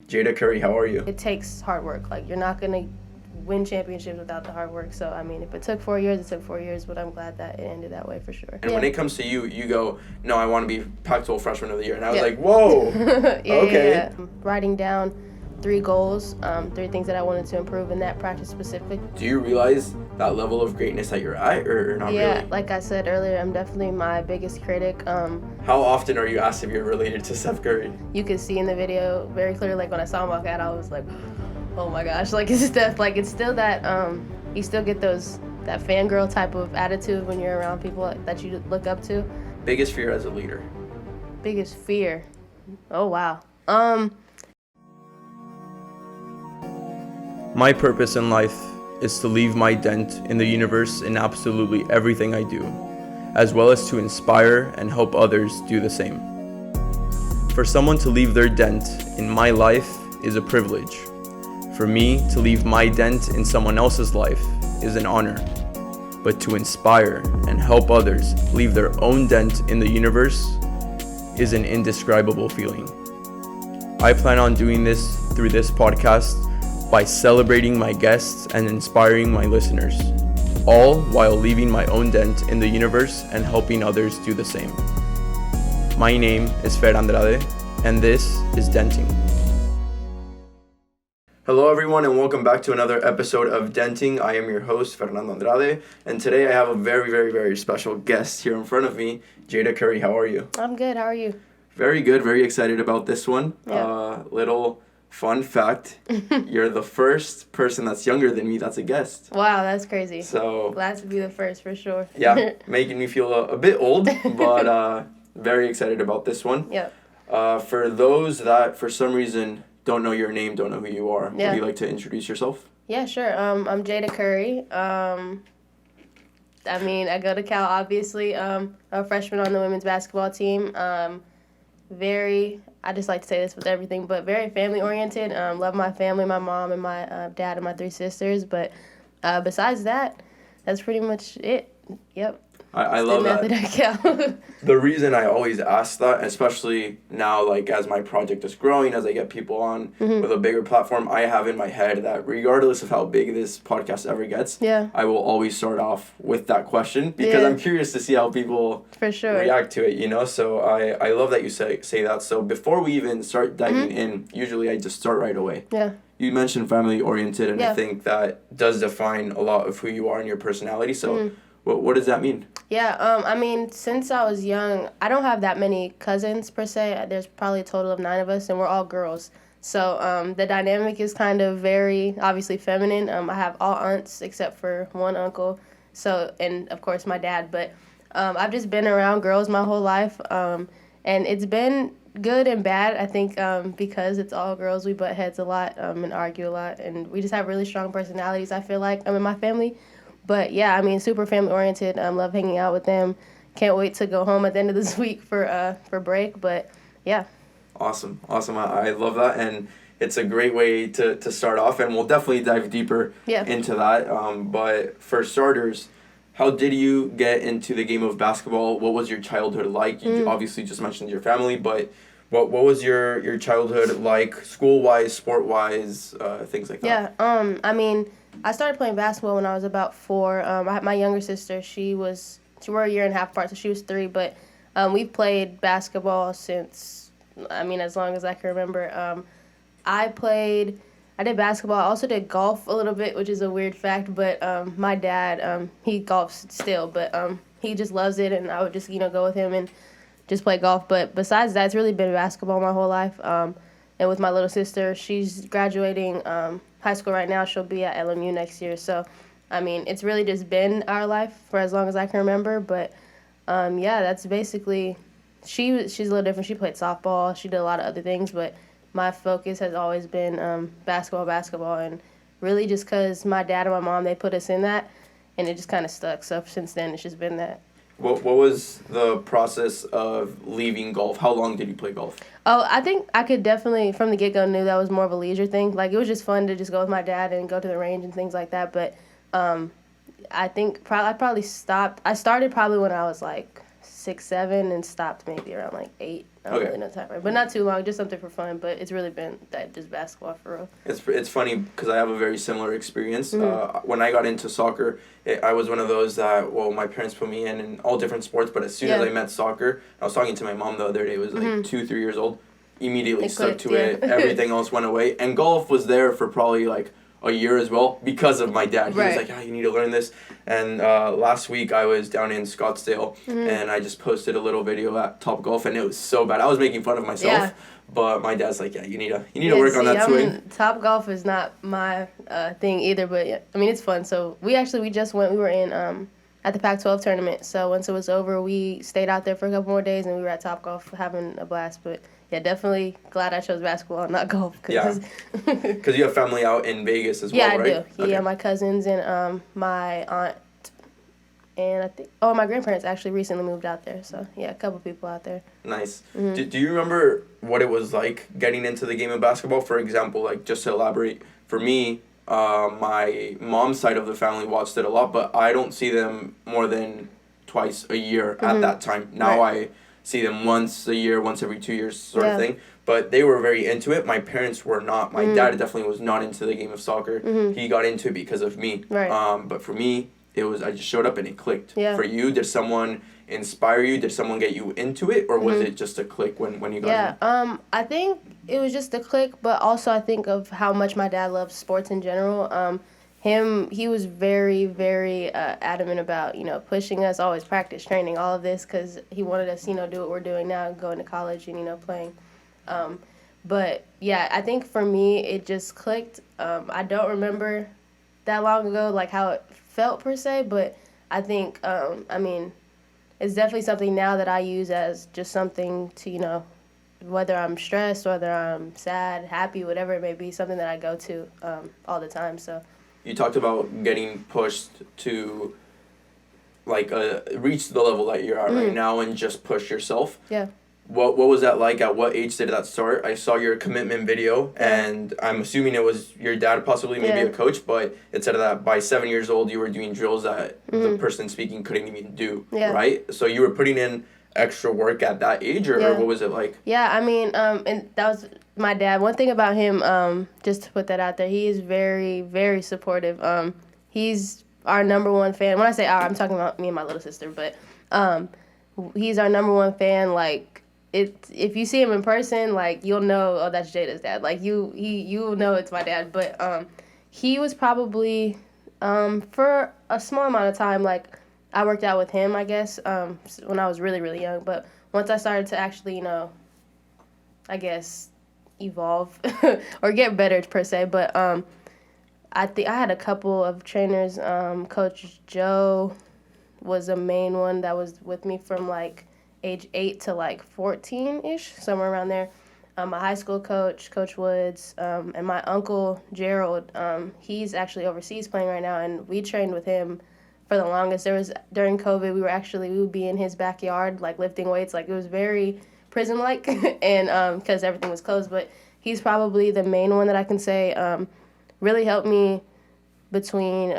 Jada Curry, how are you? It takes hard work. Like, you're not going to win championships without the hard work. So, I mean, if it took 4 years, it took 4 years, but I'm glad that it ended that way for sure. And when it comes to you, you go, no, I want to be Pac-12 Freshman of the Year. And I was Yeah. like, whoa, okay. Yeah. Writing down 3 goals, 3 things that I wanted to improve in that practice specific. Do you realize that level of greatness that you're at, or not Yeah, really? like I said earlier, I'm definitely my biggest critic. How often are you asked if you're related to Steph Curry? You could see in the video very clearly, like when I saw him walk out, I was like, oh my gosh, like it's Steph. Like it's still that, you still get that fangirl type of attitude when you're around people that you look up to. Biggest fear as a leader? Biggest fear? Oh wow. My purpose in life is to leave my dent in the universe in absolutely everything I do, as well as to inspire and help others do the same. For someone to leave their dent in my life is a privilege. For me to leave my dent in someone else's life is an honor. But to inspire and help others leave their own dent in the universe is an indescribable feeling. I plan on doing this through this podcast by celebrating my guests and inspiring my listeners, all while leaving my own dent in the universe and helping others do the same. My name is Fer Andrade, and this is Denting. Hello everyone and welcome back to another episode of Denting. I am your host, Fernando Andrade, and today I have a very, very, very special guest here in front of me, Jada Curry. How are you? I'm good, how are you? Very good, very excited about this one. Yeah. Little fun fact, you're the first person that's younger than me that's a guest. Wow, that's crazy. So, glad to be the first for sure. Yeah, making me feel a bit old, but very excited about this one. Yep. For those that for some reason don't know your name, don't know who you are, Yeah. would you like to introduce yourself? Yeah, sure. I'm Jada Curry. I go to Cal, obviously. I'm a freshman on the women's basketball team. I just like to say this with everything, but very family-oriented. Love my family, my mom and my dad and my 3 sisters. But besides that, that's pretty much it. Yep. I love that. At Cal. The reason I always ask that, especially now, like as my project is growing, as I get people on with a bigger platform, I have in my head that regardless of how big this podcast ever gets, Yeah. I will always start off with that question because I'm curious to see how people For sure. react to it, you know? So I love that you say that. So before we even start diving in, usually I just start right away. Yeah. You mentioned family-oriented, and I Yeah. think that does define a lot of who you are and your personality. So what does that mean? Yeah, since I was young, I don't have that many cousins per se. There's probably a total of 9 of us, and we're all girls. So the dynamic is kind of very, obviously, feminine. I have all aunts except for one uncle, and, of course, my dad. But I've just been around girls my whole life, and it's been good and bad, I think, because it's all girls. We butt heads a lot and argue a lot, and we just have really strong personalities, I feel like, in my family. But yeah, super family oriented. Love hanging out with them. Can't wait to go home at the end of this week for break. But yeah. Awesome. I love that, and it's a great way to start off, and we'll definitely dive deeper into that. But for starters, how did you get into the game of basketball? What was your childhood like? You obviously just mentioned your family, but what was your childhood like, school-wise, sport-wise, things like that? Yeah. I started playing basketball when I was about 4. I had my younger sister. She were a year and a half apart, so she was 3. But we've played basketball since, as long as I can remember. I did basketball. I also did golf a little bit, which is a weird fact. But my dad, he golfs still, but he just loves it, and I would just go with him and just play golf. But besides that, it's really been basketball my whole life. And with my little sister, she's graduating high school right now. She'll be at LMU next year. So, it's really just been our life for as long as I can remember. But, that's basically, she's a little different. She played softball. She did a lot of other things. But my focus has always been basketball. And really just because my dad and my mom, they put us in that. And it just kind of stuck. So since then, it's just been that. What was the process of leaving golf? How long did you play golf? Oh, I think I could definitely, from the get-go, knew that was more of a leisure thing. Like, it was just fun to just go with my dad and go to the range and things like that. But I think I probably stopped. I started probably when I was, like, 6, 7, and stopped maybe around like 8. I don't really know the time, right? But not too long, just something for fun. But it's really been just basketball for real. It's funny because I have a very similar experience. When I got into soccer, I was one of those that, well, my parents put me in all different sports, but as soon as I met soccer, I was talking to my mom the other day, was like 2, 3 years old, immediately stuck to it. Everything else went away. And golf was there for probably like a year as well because of my dad. He was like, you need to learn this. And last week I was down in Scottsdale and I just posted a little video at Top Golf and it was so bad. I was making fun of myself, but my dad's like, you need to work on that swing. Top Golf is not my thing either, but I mean, it's fun. So we just went, we were in at the Pac-12 tournament. So once it was over, we stayed out there for a couple more days and we were at Top Golf having a blast. But yeah, definitely glad I chose basketball and not golf. Because you have family out in Vegas as well, right? Yeah, I do. Okay. Yeah, my cousins and my aunt and I think my grandparents actually recently moved out there. So yeah, a couple people out there. Nice. Do you remember what it was like getting into the game of basketball? For example, like just to elaborate, for me, my mom's side of the family watched it a lot, but I don't see them more than twice a year at that time. Now I see them once a year, once every 2 years sort of thing. But they were very into it. My parents were not. My dad definitely was not into the game of soccer. He got into it because of me. But for me, it was I just showed up and it clicked. For you, did someone inspire you? Did someone get you into it? Or was it just a click when you got in? I think it was just a click, but also I think of how much my dad loves sports in general. He was very, very adamant about, pushing us, always practice, training, all of this, because he wanted us, do what we're doing now, going to college and, playing. But, yeah, I think for me, it just clicked. I don't remember that long ago, like, how it felt, per se, but I think, it's definitely something now that I use as just something to, whether I'm stressed, whether I'm sad, happy, whatever it may be, something that I go to all the time, so. You talked about getting pushed to, like, reach the level that you're at right now and just push yourself. Yeah. What was that like? At what age did that start? I saw your commitment video, and I'm assuming it was your dad, possibly maybe a coach, but it said that by 7 years old you were doing drills that the person speaking couldn't even do, right? So you were putting in extra work at that age, or what was it like? Yeah, and that was my dad. One thing about him, just to put that out there, he is very, very supportive. He's our number one fan. When I say our, I'm talking about me and my little sister, but he's our number one fan. Like, if you see him in person, like, you'll know, oh, that's Jada's dad. Like, you'll know it's my dad. But he was probably, for a small amount of time, like, I worked out with him, I guess, when I was really, really young. But once I started to actually, I guess, evolve or get better, per se. But I think I had a couple of trainers. Coach Joe was a main one that was with me from, like, age 8 to, like, 14-ish, somewhere around there. My high school coach, Coach Woods, and my uncle, Gerald, he's actually overseas playing right now, and we trained with him for the longest. During COVID, we would be in his backyard, like, lifting weights. Like, it was very prison-like, and because everything was closed. But he's probably the main one that I can say really helped me between,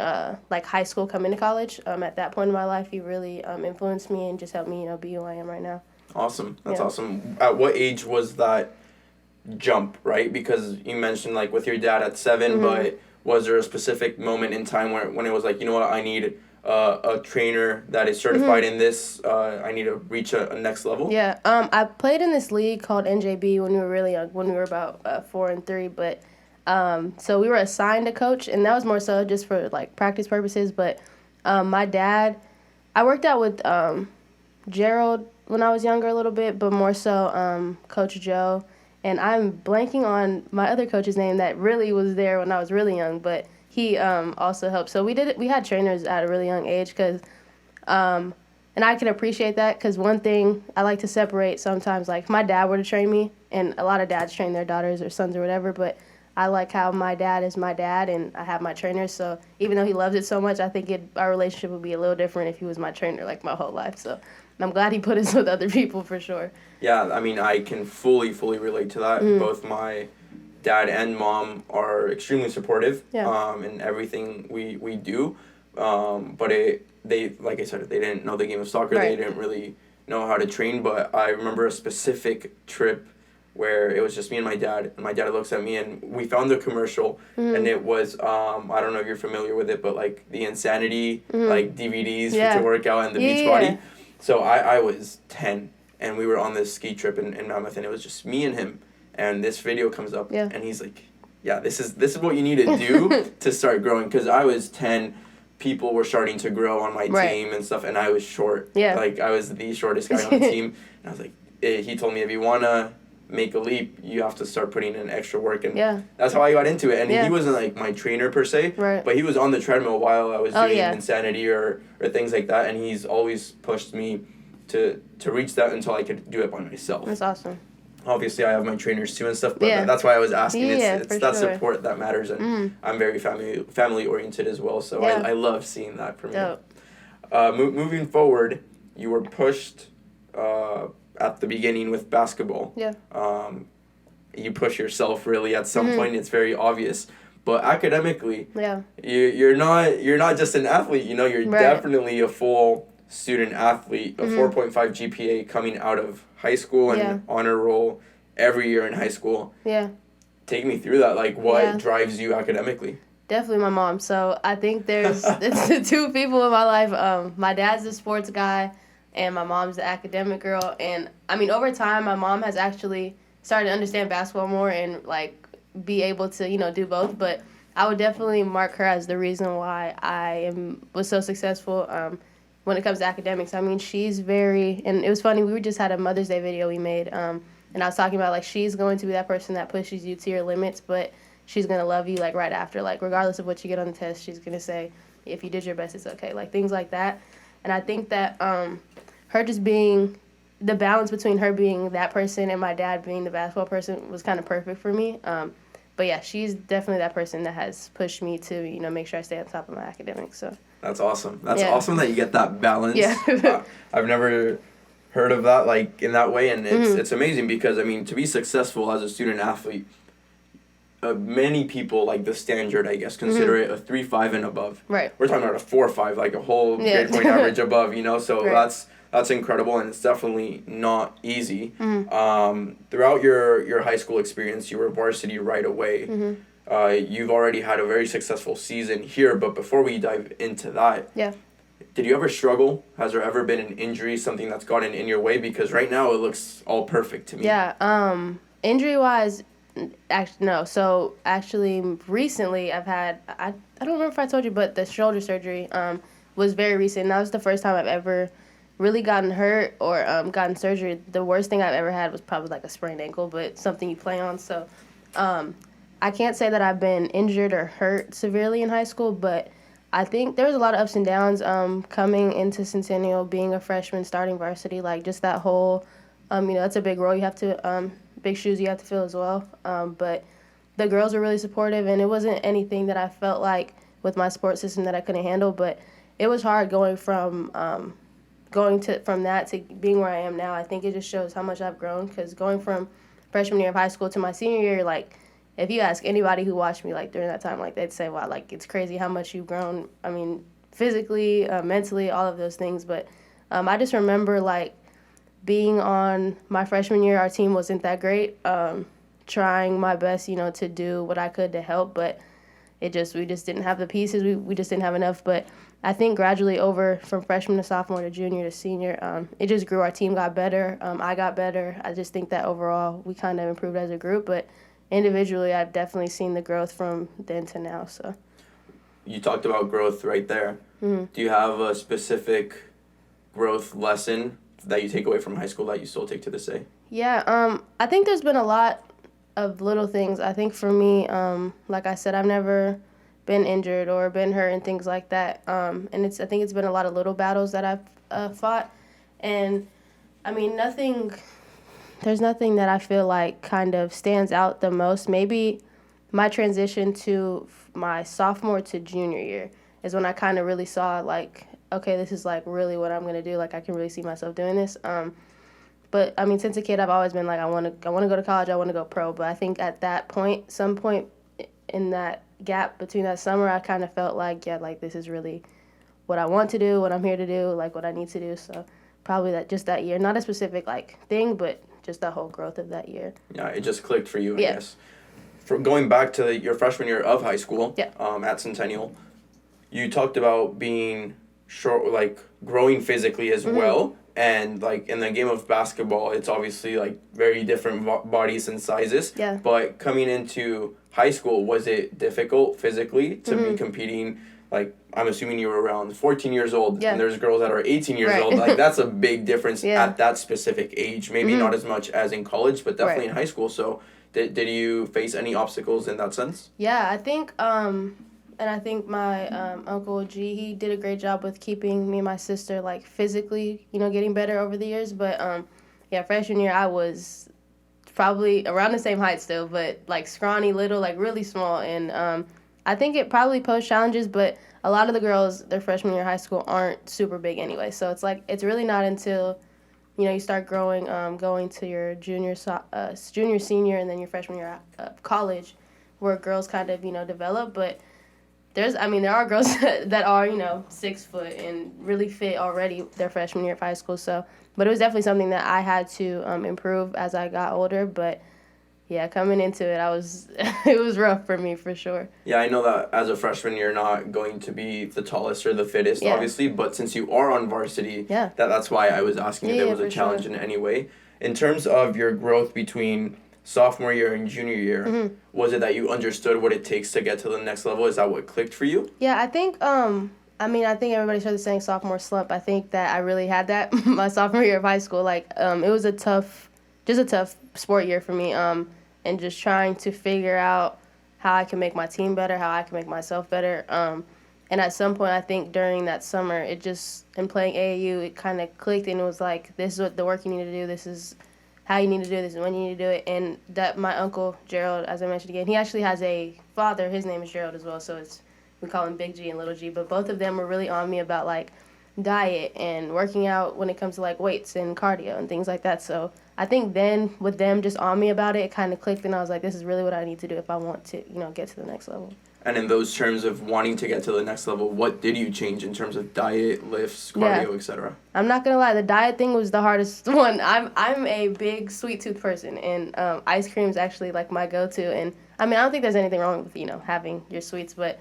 like, high school coming to college. At that point in my life, he really influenced me and just helped me, be who I am right now. Awesome. That's awesome. At what age was that jump, right? Because you mentioned, like, with your dad at 7, but was there a specific moment in time when it was like, you know what, I need a trainer that is certified in this, I need to reach a next level? Yeah, I played in this league called NJB when we were really young, when we were about 4 and 3, but so we were assigned a coach, and that was more so just for, like, practice purposes. But my dad, I worked out with Gerald when I was younger a little bit, but more so Coach Joe, and I'm blanking on my other coach's name that really was there when I was really young, but he also helped. So we had trainers at a really young age, because and I can appreciate that, because one thing I like to separate sometimes, like, if my dad were to train me, and a lot of dads train their daughters or sons or whatever, but I like how my dad is my dad, and I have my trainers. So even though he loves it so much, I think our relationship would be a little different if he was my trainer, like, my whole life. So I'm glad he put us with other people, for sure. Yeah, I mean, I can fully relate to that. Both my dad and mom are extremely supportive in everything we do. But they, like I said, they didn't know the game of soccer. Right. They didn't really know how to train, but I remember a specific trip where it was just me and my dad. And my dad looks at me, and we found the commercial, and it was, I don't know if you're familiar with it, but, like, the Insanity, like, DVDs to work out and the Beachbody. So I was 10, and we were on this ski trip in Mammoth, and it was just me and him. And this video comes up, and he's like, yeah, this is what you need to do to start growing. Because I was 10, people were starting to grow on my team and stuff, and I was short. Yeah. Like, I was the shortest guy on the team. And I was like, he told me, if you want to make a leap, you have to start putting in extra work. And that's how I got into it. And he wasn't, like, my trainer per se, but he was on the treadmill while I was doing Insanity or things like that. And he's always pushed me to reach that until I could do it by myself. That's awesome. Obviously, I have my trainers too and stuff, but that's why I was asking. It's that support that matters, and I'm very family oriented as well, so I love seeing that from you. Moving forward, you were pushed at the beginning with basketball. Yeah. You push yourself really at some point. It's very obvious, but academically, you're not just an athlete. You know, you're definitely a full student athlete. A 4.5 GPA coming out of high school and honor roll every year in high school. Yeah. Take me through that. Like, what drives you academically? Definitely my mom. So I think there's two people in my life. My dad's the sports guy, and my mom's the academic girl. And, I mean, over time, my mom has actually started to understand basketball more and, like, be able to, you know, do both. But I would definitely mark her as the reason why I was so successful when it comes to academics. I mean, she's very, and it was funny, we just had a Mother's Day video we made, and I was talking about, like, she's going to be that person that pushes you to your limits, but she's going to love you, like, right after. Like, regardless of what you get on the test, she's going to say, if you did your best, it's okay. Like, things like that. And I think that her just being, the balance between her being that person and my dad being the basketball person was kind of perfect for me. But, yeah, she's definitely that person that has pushed me to, you know, make sure I stay on top of my academics, so. That's awesome. That's awesome that you get that balance. Yeah. I've never heard of that, like, in that way, and it's amazing because, I mean, to be successful as a student athlete, many people, like, the standard, I guess, consider it a 3.5 and above. Right. We're talking about a 4.5, like a whole grade point average above, you know, so that's incredible, and it's definitely not easy. Throughout your high school experience, you were varsity right away. You've already had a very successful season here, but before we dive into that, did you ever struggle? Has there ever been an injury, something that's gotten in your way? Because right now it looks all perfect to me. Yeah, injury-wise, actually, no. So, actually, recently I've had, I don't remember if I told you, but the shoulder surgery was very recent. And that was the first time I've ever really gotten hurt or gotten surgery. The worst thing I've ever had was probably like a sprained ankle, but something you play on. So, I can't say that I've been injured or hurt severely in high school, but I think there was a lot of ups and downs coming into Centennial, being a freshman, starting varsity, like just that whole, you know, that's a big role you have to, big shoes you have to fill as well. But the girls were really supportive, and it wasn't anything that I felt like with my support system that I couldn't handle, but it was hard going from that to being where I am now. I think it just shows how much I've grown, because going from freshman year of high school to my senior year, like, if you ask anybody who watched me, like, during that time, like, they'd say, wow, like, it's crazy how much you've grown. I mean, physically, mentally, all of those things. But I just remember, like, being on my freshman year, our team wasn't that great, trying my best, you know, to do what I could to help. But we just didn't have the pieces. We just didn't have enough. But I think gradually over from freshman to sophomore to junior to senior, it just grew. Our team got better. I got better. I just think that overall we kind of improved as a group. But individually, I've definitely seen the growth from then to now. So, you talked about growth right there. Do you have a specific growth lesson that you take away from high school that you still take to this day? Yeah, I think there's been a lot of little things. I think for me, like I said, I've never been injured or been hurt and things like that. And I think it's been a lot of little battles that I've fought. And, I mean, there's nothing that I feel like kind of stands out the most. Maybe my transition to my sophomore to junior year is when I kind of really saw, like, okay, this is, like, really what I'm going to do. Like, I can really see myself doing this. But, I mean, since a kid, I've always been like, I want to go to college, I want to go pro. But I think at that point, some point in that gap between that summer, I kind of felt like, yeah, like, this is really what I want to do, what I'm here to do, like, what I need to do. So probably that year. Not a specific, like, thing, but just the whole growth of that year. Yeah, it just clicked for you, I guess. For going back to your freshman year of high school, at Centennial, you talked about being short, like, growing physically as well. And, like, in the game of basketball, it's obviously, like, very different bodies and sizes. Yeah. But coming into high school, was it difficult physically to be competing? Like, I'm assuming you were around 14 years old, and there's girls that are 18 years old. Like, that's a big difference at that specific age. Maybe not as much as in college, but definitely in high school. So, did you face any obstacles in that sense? Yeah, I think, and I think my Uncle G, he did a great job with keeping me and my sister, like, physically, getting better over the years. But, freshman year, I was probably around the same height still, but, like, scrawny, little, like, really small. And I think it probably posed challenges, but a lot of the girls, their freshman year of high school, aren't super big anyway. So it's, like, it's really not until, you start growing, going to your junior, senior, and then your freshman year of college, where girls kind of, develop. But there are girls that are, 6 foot and really fit already their freshman year of high school. So, but it was definitely something that I had to improve as I got older. But yeah, coming into it, it was rough for me for sure. Yeah, I know that as a freshman, you're not going to be the tallest or the fittest, obviously. But since you are on varsity, that's why I was asking if there was a challenge in any way. In terms of your growth between sophomore year and junior year, was it that you understood what it takes to get to the next level? Is that what clicked for you? Yeah, I think I think everybody started saying sophomore slump. I think that I really had that my sophomore year of high school. Like, it was a tough sport year for me, and just trying to figure out how I can make my team better, how I can make myself better. And at some point, I think during that summer, and playing AAU, it kind of clicked, and it was like, this is what the work you need to do, this is how you need to do it, this is when you need to do it. And that my uncle, Gerald, as I mentioned again, he actually has a father, his name is Gerald as well, so we call him Big G and Little G, but both of them were really on me about, like, diet and working out when it comes to, like, weights and cardio and things like that. So I think then with them just on me about it kind of clicked, and I was like, this is really what I need to do if I want to, get to the next level. And in those terms of wanting to get to the next level, what did you change in terms of diet, lifts, cardio, etc.? I'm not gonna lie, the diet thing was the hardest one. I'm a big sweet tooth person, and ice cream is actually, like, my go-to. And I don't think there's anything wrong with having your sweets, but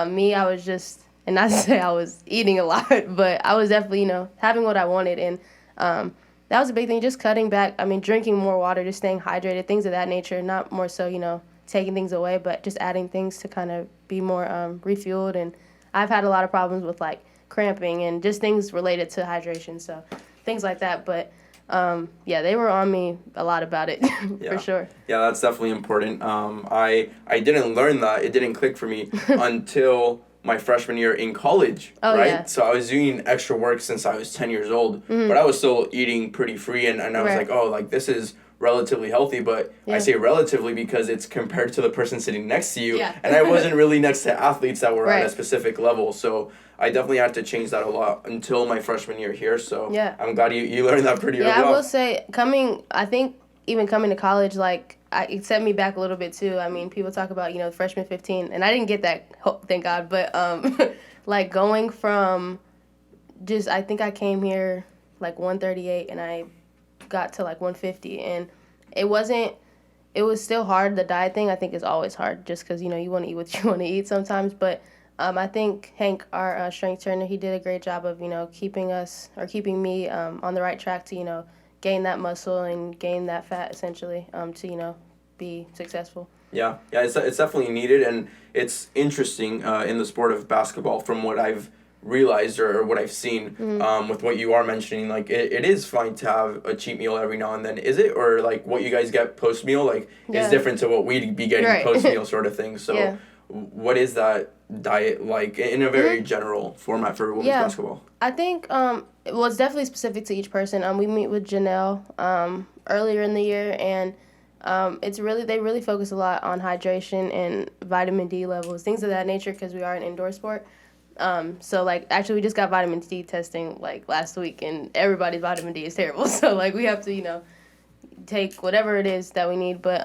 me, I was just, and not to say I was eating a lot, but I was definitely having what I wanted, and that was a big thing. Just cutting back. Drinking more water, just staying hydrated, things of that nature. Not more so taking things away, but just adding things to kind of be more refueled. And I've had a lot of problems with, like, cramping and just things related to hydration, so things like that. But they were on me a lot about it for sure. Yeah, that's definitely important. I didn't learn that. It didn't click for me until my freshman year in college, right? Yeah. So I was doing extra work since I was 10 years old, but I was still eating pretty free, and I was like, oh, like, this is relatively healthy, but I say relatively because it's compared to the person sitting next to you, and I wasn't really next to athletes that were at a specific level, so I definitely had to change that a lot until my freshman year here, so I'm glad you learned that pretty early on. I will say, even coming to college, like, it set me back a little bit too. People talk about, freshman 15, and I didn't get that, thank God, but like, going from I think I came here like 138 and I got to like 150, and it was still hard. The diet thing I think is always hard, just because you want to eat what you want to eat sometimes, but I think Hank, our strength trainer, he did a great job of keeping me on the right track to gain that muscle and gain that fat, essentially, to be successful. Yeah, it's definitely needed, and it's interesting in the sport of basketball from what I've realized or what I've seen with what you are mentioning. Like, it is fine to have a cheat meal every now and then, is it? Or like what you guys get post meal, like, is different to what we'd be getting post meal sort of thing. So what is that diet like in a very general format for women's basketball? I think it's definitely specific to each person. We meet with Janelle earlier in the year, and they really focus a lot on hydration and vitamin D levels, things of that nature, because we are an indoor sport. So, like, actually, we just got vitamin D testing, like, last week, and everybody's vitamin D is terrible. So, like, we have to, take whatever it is that we need. But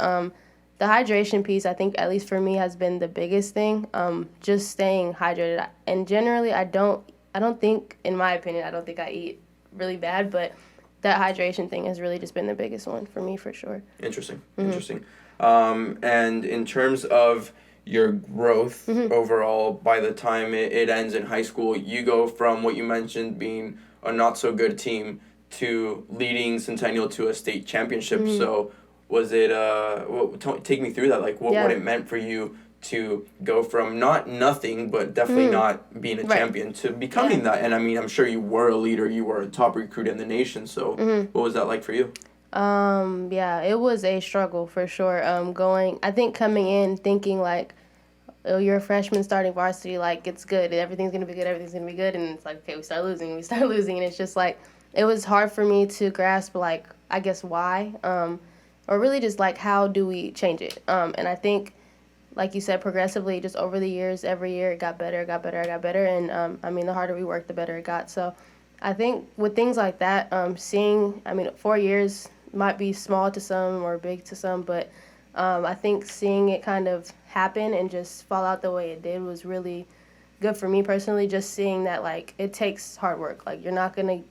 the hydration piece, I think, at least for me, has been the biggest thing. Just staying hydrated. And generally, I don't think, in my opinion, I don't think I eat really bad, but that hydration thing has really just been the biggest one for me, for sure. Interesting. And in terms of your growth overall, by the time it ends in high school, you go from what you mentioned being a not so good team to leading Centennial to a state championship. So was it take me through that, like what it meant for you to go from not nothing but definitely not being a champion to becoming that. And I mean, I'm sure you were a leader, you were a top recruit in the nation, so what was that like for you? It was a struggle for sure. Coming in thinking like, oh, you're a freshman starting varsity, like it's good, everything's gonna be good, and it's like, okay, we start losing, and it's just like, it was hard for me to grasp, like, I guess why, or really just like, how do we change it? And I think, like you said, progressively, just over the years, every year it got better, and the harder we worked, the better it got. So I think with things like that, 4 years might be small to some or big to some, but I think seeing it kind of happen and just fall out the way it did was really good for me personally, just seeing that, like, it takes hard work. Like, you're not going to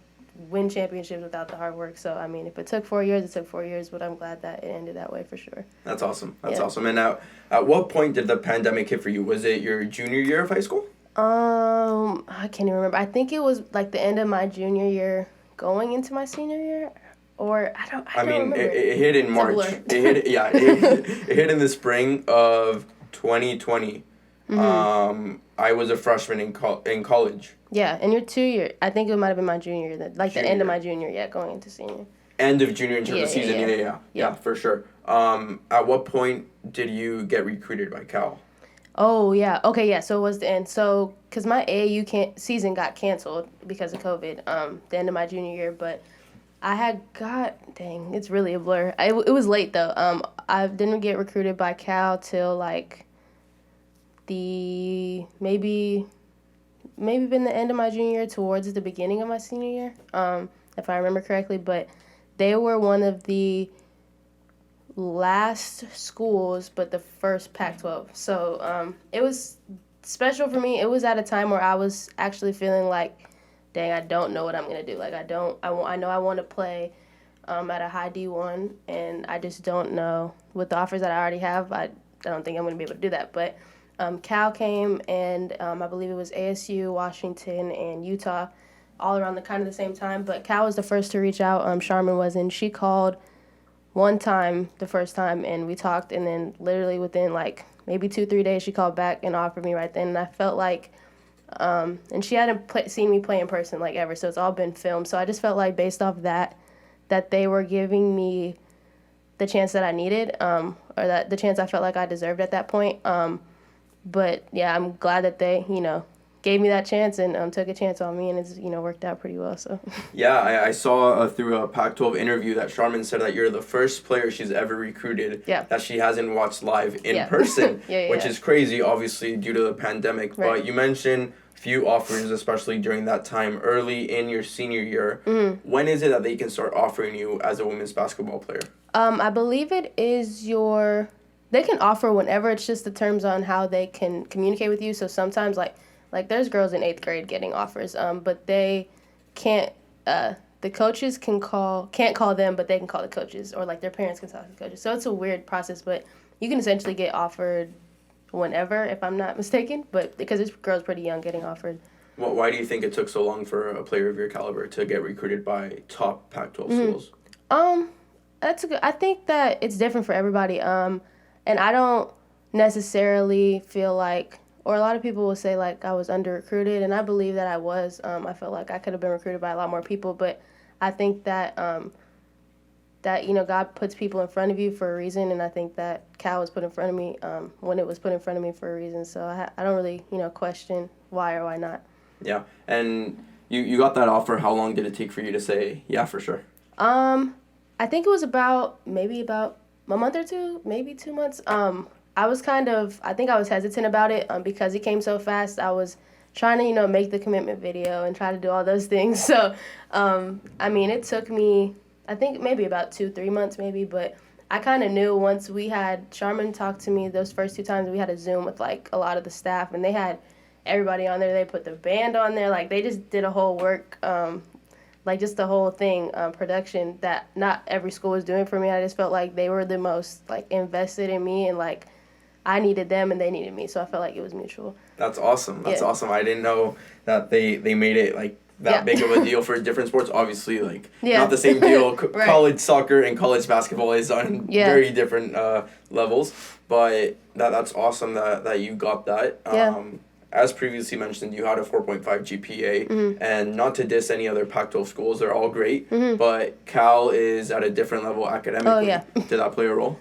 win championships without the hard work. So, if it took 4 years, it took 4 years, but I'm glad that it ended that way for sure. That's awesome. Awesome. And now, at what point did the pandemic hit for you? Was it your junior year of high school? I can't even remember. I think it was, like, the end of my junior year going into my senior year. Or I don't remember. It hit in March. It hit in the spring of 2020. I was a freshman in college. Yeah, and your 2 year. I think it might have been my junior year, the end of my junior year, going into senior. End of junior in terms of season. Yeah, for sure. At what point did you get recruited by Cal? Oh yeah. Okay, yeah. So it was the end. So because my AAU season got canceled because of COVID. The end of my junior year, but I had it's really a blur. It was late though. I didn't get recruited by Cal till like maybe been the end of my junior year, towards the beginning of my senior year, if I remember correctly. But they were one of the last schools, but the first Pac-12. So it was special for me. It was at a time where I was actually feeling like, dang, I don't know what I'm going to do. Like, I know I want to play at a high D1, and I just don't know. With the offers that I already have, I don't think I'm going to be able to do that. But Cal came, and I believe it was ASU, Washington, and Utah, all around the same time. But Cal was the first to reach out. Charmin was, and she called one time, the first time, and we talked, and then literally within like maybe 2-3 days, she called back and offered me right then, and I felt like, and she hadn't seen me play in person like ever, so it's all been filmed. So I just felt like, based off that they were giving me the chance that I needed, or that the chance I felt like I deserved at that point. But yeah, I'm glad that they, gave me that chance and took a chance on me, and it's, worked out pretty well. So yeah, I saw through a Pac-12 interview that Charmin said that you're the first player she's ever recruited that she hasn't watched live in person, which is crazy, obviously due to the pandemic. Right. But you mentioned few offers, especially during that time early in your senior year. When is it that they can start offering you as a women's basketball player? I believe it is they can offer whenever. It's just the terms on how they can communicate with you. So sometimes like there's girls in 8th grade getting offers, but they can't, the coaches can't call them, but they can call the coaches, or like their parents can talk to the coaches. So it's a weird process, but you can essentially get offered whenever, if I'm not mistaken, but because this girl's pretty young getting offered. Well, why do you think it took so long for a player of your caliber to get recruited by top Pac-12 schools? I think that it's different for everybody, and I don't necessarily feel like, or a lot of people will say like I was under-recruited, and I believe that I was. I felt like I could have been recruited by a lot more people, but I think that God puts people in front of you for a reason, and I think that Cal was put in front of me when it was put in front of me for a reason. So I don't really question why or why not. Yeah, and you got that offer. How long did it take for you to say yeah for sure? I think it was about a month or two, maybe 2 months. I was I think I was hesitant about it because it came so fast. I was trying to, make the commitment video and try to do all those things. So, it took me, I think maybe about 2-3 months maybe, but I kind of knew once we had, Charmin talked to me those first 2 times, we had a Zoom with like a lot of the staff, and they had everybody on there. They put the band on there. Like, they just did a whole work like just the whole thing, production that not every school was doing for me. I just felt like they were the most like invested in me, and like I needed them and they needed me, so I felt like it was mutual. That's awesome. That's awesome. I didn't know that they made it like that big of a deal for different sports. Obviously, like not the same deal. Right. College soccer and college basketball is on very different levels, but that's awesome that you got that. As previously mentioned, you had a 4.5 GPA, and not to diss any other Pac-12 schools, they're all great, but Cal is at a different level academically. Oh, yeah. Did that play a role?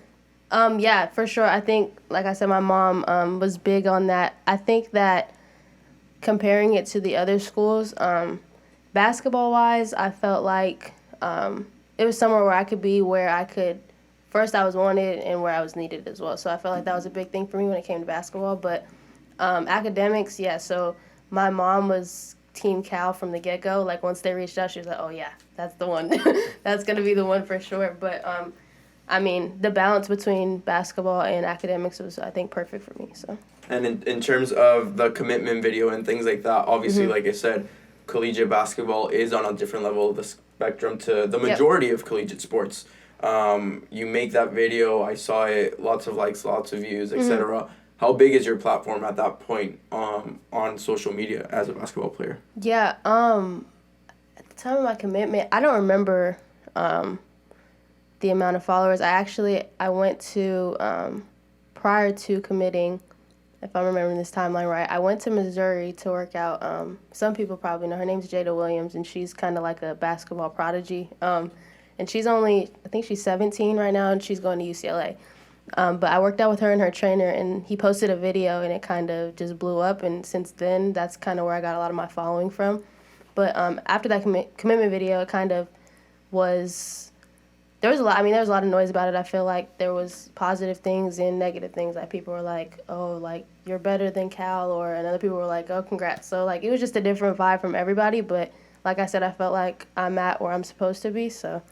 Yeah, for sure. I think, like I said, my mom was big on that. I think that comparing it to the other schools, basketball-wise, I felt like it was somewhere where I could be, where I could, first I was wanted and where I was needed as well. So I felt like that was a big thing for me when it came to basketball. But academics, so my mom was Team Cal from the get-go. Like, once they reached out, she was like, oh, yeah, that's the one. That's going to be the one for sure. But, I mean, the balance between basketball and academics was, I think, perfect for me. So. And in terms of the commitment video and things like that, obviously, like I said, collegiate basketball is on a different level of the spectrum to the majority of collegiate sports. You make that video, I saw it, lots of likes, lots of views, etc. How big is your platform at that point on social media as a basketball player? Yeah, at the time of my commitment, I don't remember the amount of followers. I went to, prior to committing, if I'm remembering this timeline right, I went to Missouri to work out. Some people probably know her name's Jada Williams, and she's kind of like a basketball prodigy. And she's only, I think she's 17 right now, and she's going to UCLA. But I worked out with her and her trainer, and he posted a video, and it kind of just blew up. And since then, that's kind of where I got a lot of my following from. But after that commitment video, it kind of was... There was a lot of noise about it. I feel like there was positive things and negative things. Like, people were like, oh, like, you're better than Cal, and other people were like, oh, congrats. So, like, it was just a different vibe from everybody. But like I said, I felt like I'm at where I'm supposed to be, so...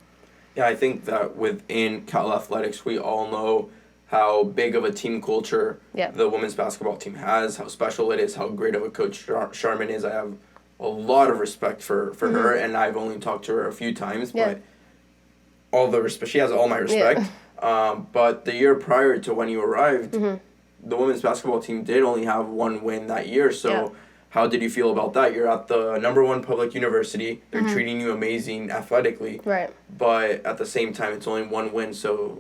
Yeah, I think that within Cal Athletics, we all know how big of a team culture the women's basketball team has, how special it is, how great of a coach Charmin is. I have a lot of respect for her, and I've only talked to her a few times, but all the respect, she has all my respect. But the year prior to when you arrived, the women's basketball team did only have one win that year, so how did you feel about that? You're at the #1 public university. They're treating you amazing athletically. Right. But at the same time, it's only one win. So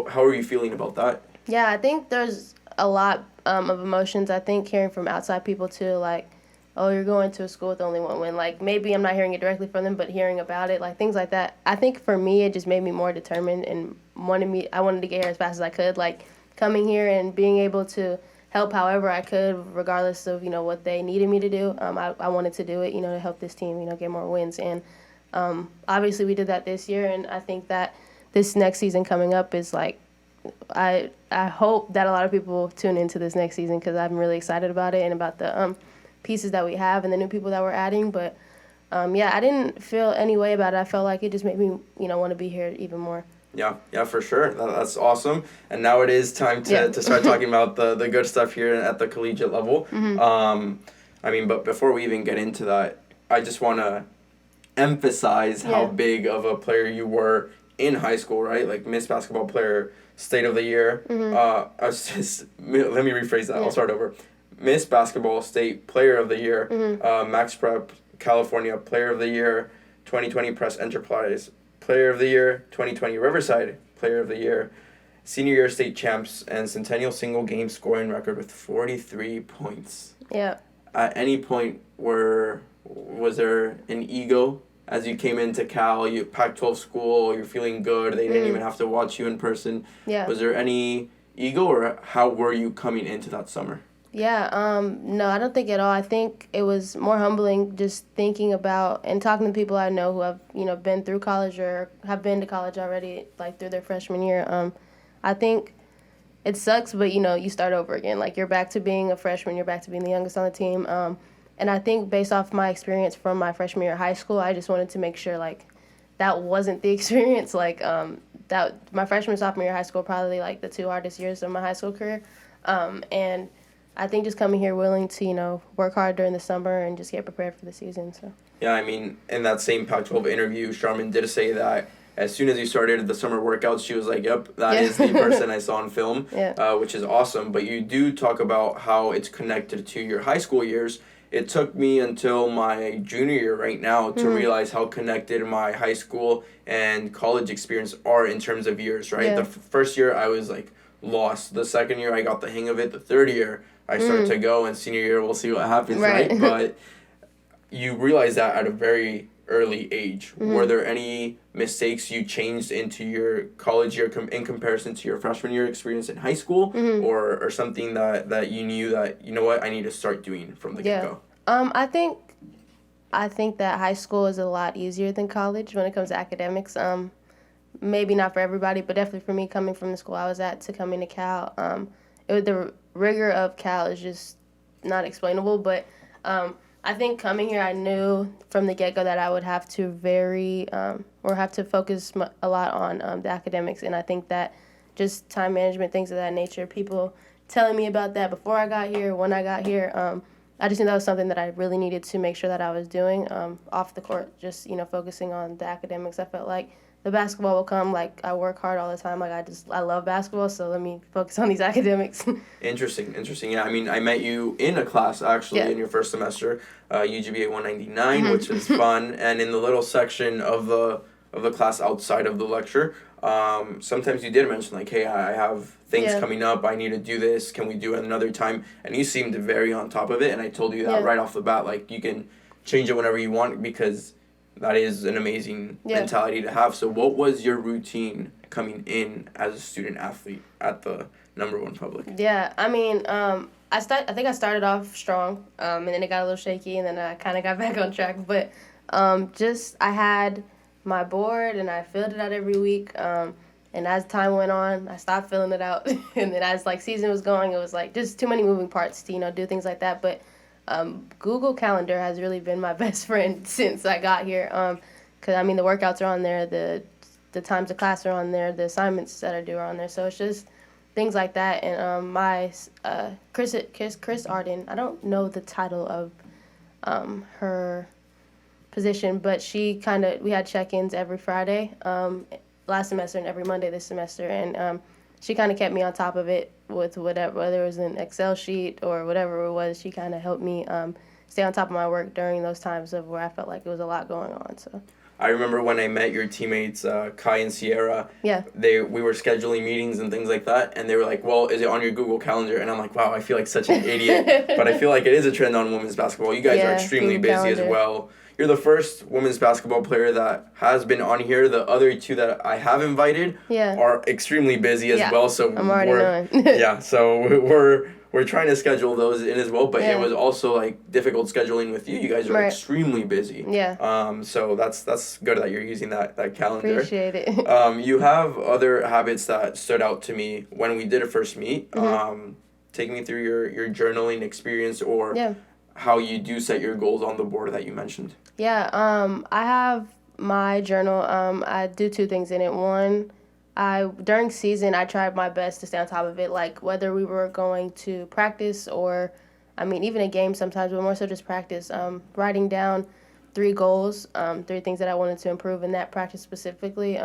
how are you feeling about that? Yeah, I think there's a lot of emotions. I think hearing from outside people too, like, oh, you're going to a school with only one win. Like, maybe I'm not hearing it directly from them, but hearing about it, like, things like that. I think for me, it just made me more determined and I wanted to get here as fast as I could. Like, coming here and being able to help however I could, regardless of, what they needed me to do. I wanted to do it, to help this team, get more wins. And obviously we did that this year, and I think that this next season coming up is, like, I hope that a lot of people tune into this next season, because I'm really excited about it and about the pieces that we have and the new people that we're adding. But, I didn't feel any way about it. I felt like it just made me, want to be here even more. Yeah, for sure. That's awesome. And now it is time to start talking about the good stuff here at the collegiate level. But before we even get into that, I just want to emphasize how big of a player you were in high school, right? Like, Miss Basketball Player, State of the Year. Let me rephrase that. I'll start over. Miss Basketball State Player of the Year, Max Prep California Player of the Year, 2020 Press Enterprise Player of the Year, 2020 Riverside Player of the Year, Senior Year State Champs, and Centennial Single Game Scoring Record with 43 points. Yeah. At any point, was there an ego as you came into Cal, you Pac-12 school, you're feeling good, they didn't even have to watch you in person. Yeah. Was there any ego, or how were you coming into that summer? Yeah, no, I don't think at all. I think it was more humbling just thinking about and talking to people I know who have, been through college or have been to college already, like, through their freshman year. I think it sucks, but, you start over again. Like, you're back to being a freshman, you're back to being the youngest on the team. And I think based off my experience from my freshman year of high school, I just wanted to make sure, like, that wasn't the experience. Like, that my freshman and sophomore year of high school probably, like, the two hardest years of my high school career. And I think just coming here willing to, work hard during the summer and just get prepared for the season. So. Yeah, I mean, in that same Pac-12 interview, Charmin did say that as soon as you started the summer workouts, she was like, yep, that is the person I saw on film, which is awesome. But you do talk about how it's connected to your high school years. It took me until my junior year right now to realize how connected my high school and college experience are in terms of years, right? Yeah. The first year, I was, like, lost. The second year, I got the hang of it. The third year, I started to go, and senior year, we'll see what happens, right? But you realize that at a very early age. Were there any mistakes you changed into your college year in comparison to your freshman year experience in high school, or something that you knew that, you know what, I need to start doing from the get-go? I think that high school is a lot easier than college when it comes to academics. Maybe not for everybody, but definitely for me, coming from the school I was at to coming to Cal, the rigor of Cal is just not explainable, but I think coming here, I knew from the get-go that I would have to have to focus a lot on the academics, and I think that just time management, things of that nature, people telling me about that before I got here, when I got here, I just knew that was something that I really needed to make sure that I was doing off the court, just, focusing on the academics. I felt like the basketball will come. Like, I work hard all the time. Like, I love basketball, so let me focus on these academics. Interesting. Yeah, I mean, I met you in a class, actually, in your first semester, UGBA 199, which was fun. And in the little section of the class outside of the lecture, sometimes you did mention, like, hey, I have things coming up. I need to do this. Can we do it another time? And you seemed very on top of it. And I told you that right off the bat. Like, you can change it whenever you want, because that is an amazing mentality to have. So what was your routine coming in as a student athlete at the number one public? Yeah, I mean, I think I started off strong, and then it got a little shaky, and then I kind of got back on track. But I had my board, and I filled it out every week. And as time went on, I stopped filling it out. And then as, season was going, it was, just too many moving parts to, do things like that. But Google Calendar has really been my best friend since I got here. Because, the workouts are on there, the times of class are on there, the assignments that I do are on there. So it's just things like that. And my Chris Arden, I don't know the title of her position, but we had check-ins every Friday last semester and every Monday this semester. And she kind of kept me on top of it with whether it was an Excel sheet or whatever it was. She kind of helped me stay on top of my work during those times of where I felt like it was a lot going on. So I remember when I met your teammates, Kai and Sierra. Yeah. We were scheduling meetings and things like that, and they were like, well, is it on your Google Calendar? And I'm like, wow, I feel like such an idiot. But I feel like it is a trend on women's basketball. You guys are extremely busy as well. You're the first women's basketball player that has been on here. The other two that I have invited are extremely busy as well. So I'm already knowing. So we're trying to schedule those in as well. But it was also difficult scheduling with you. You guys are extremely busy. Yeah. So that's good that you're using that calendar. Appreciate it. You have other habits that stood out to me when we did a first meet. Take me through your journaling experience or how you do set your goals on the board that you mentioned. Yeah, I have my journal. I do two things in it. One, during season, I tried my best to stay on top of it, whether we were going to practice or, even a game sometimes, but more so just practice. Writing down 3 goals, 3 things that I wanted to improve in that practice specifically,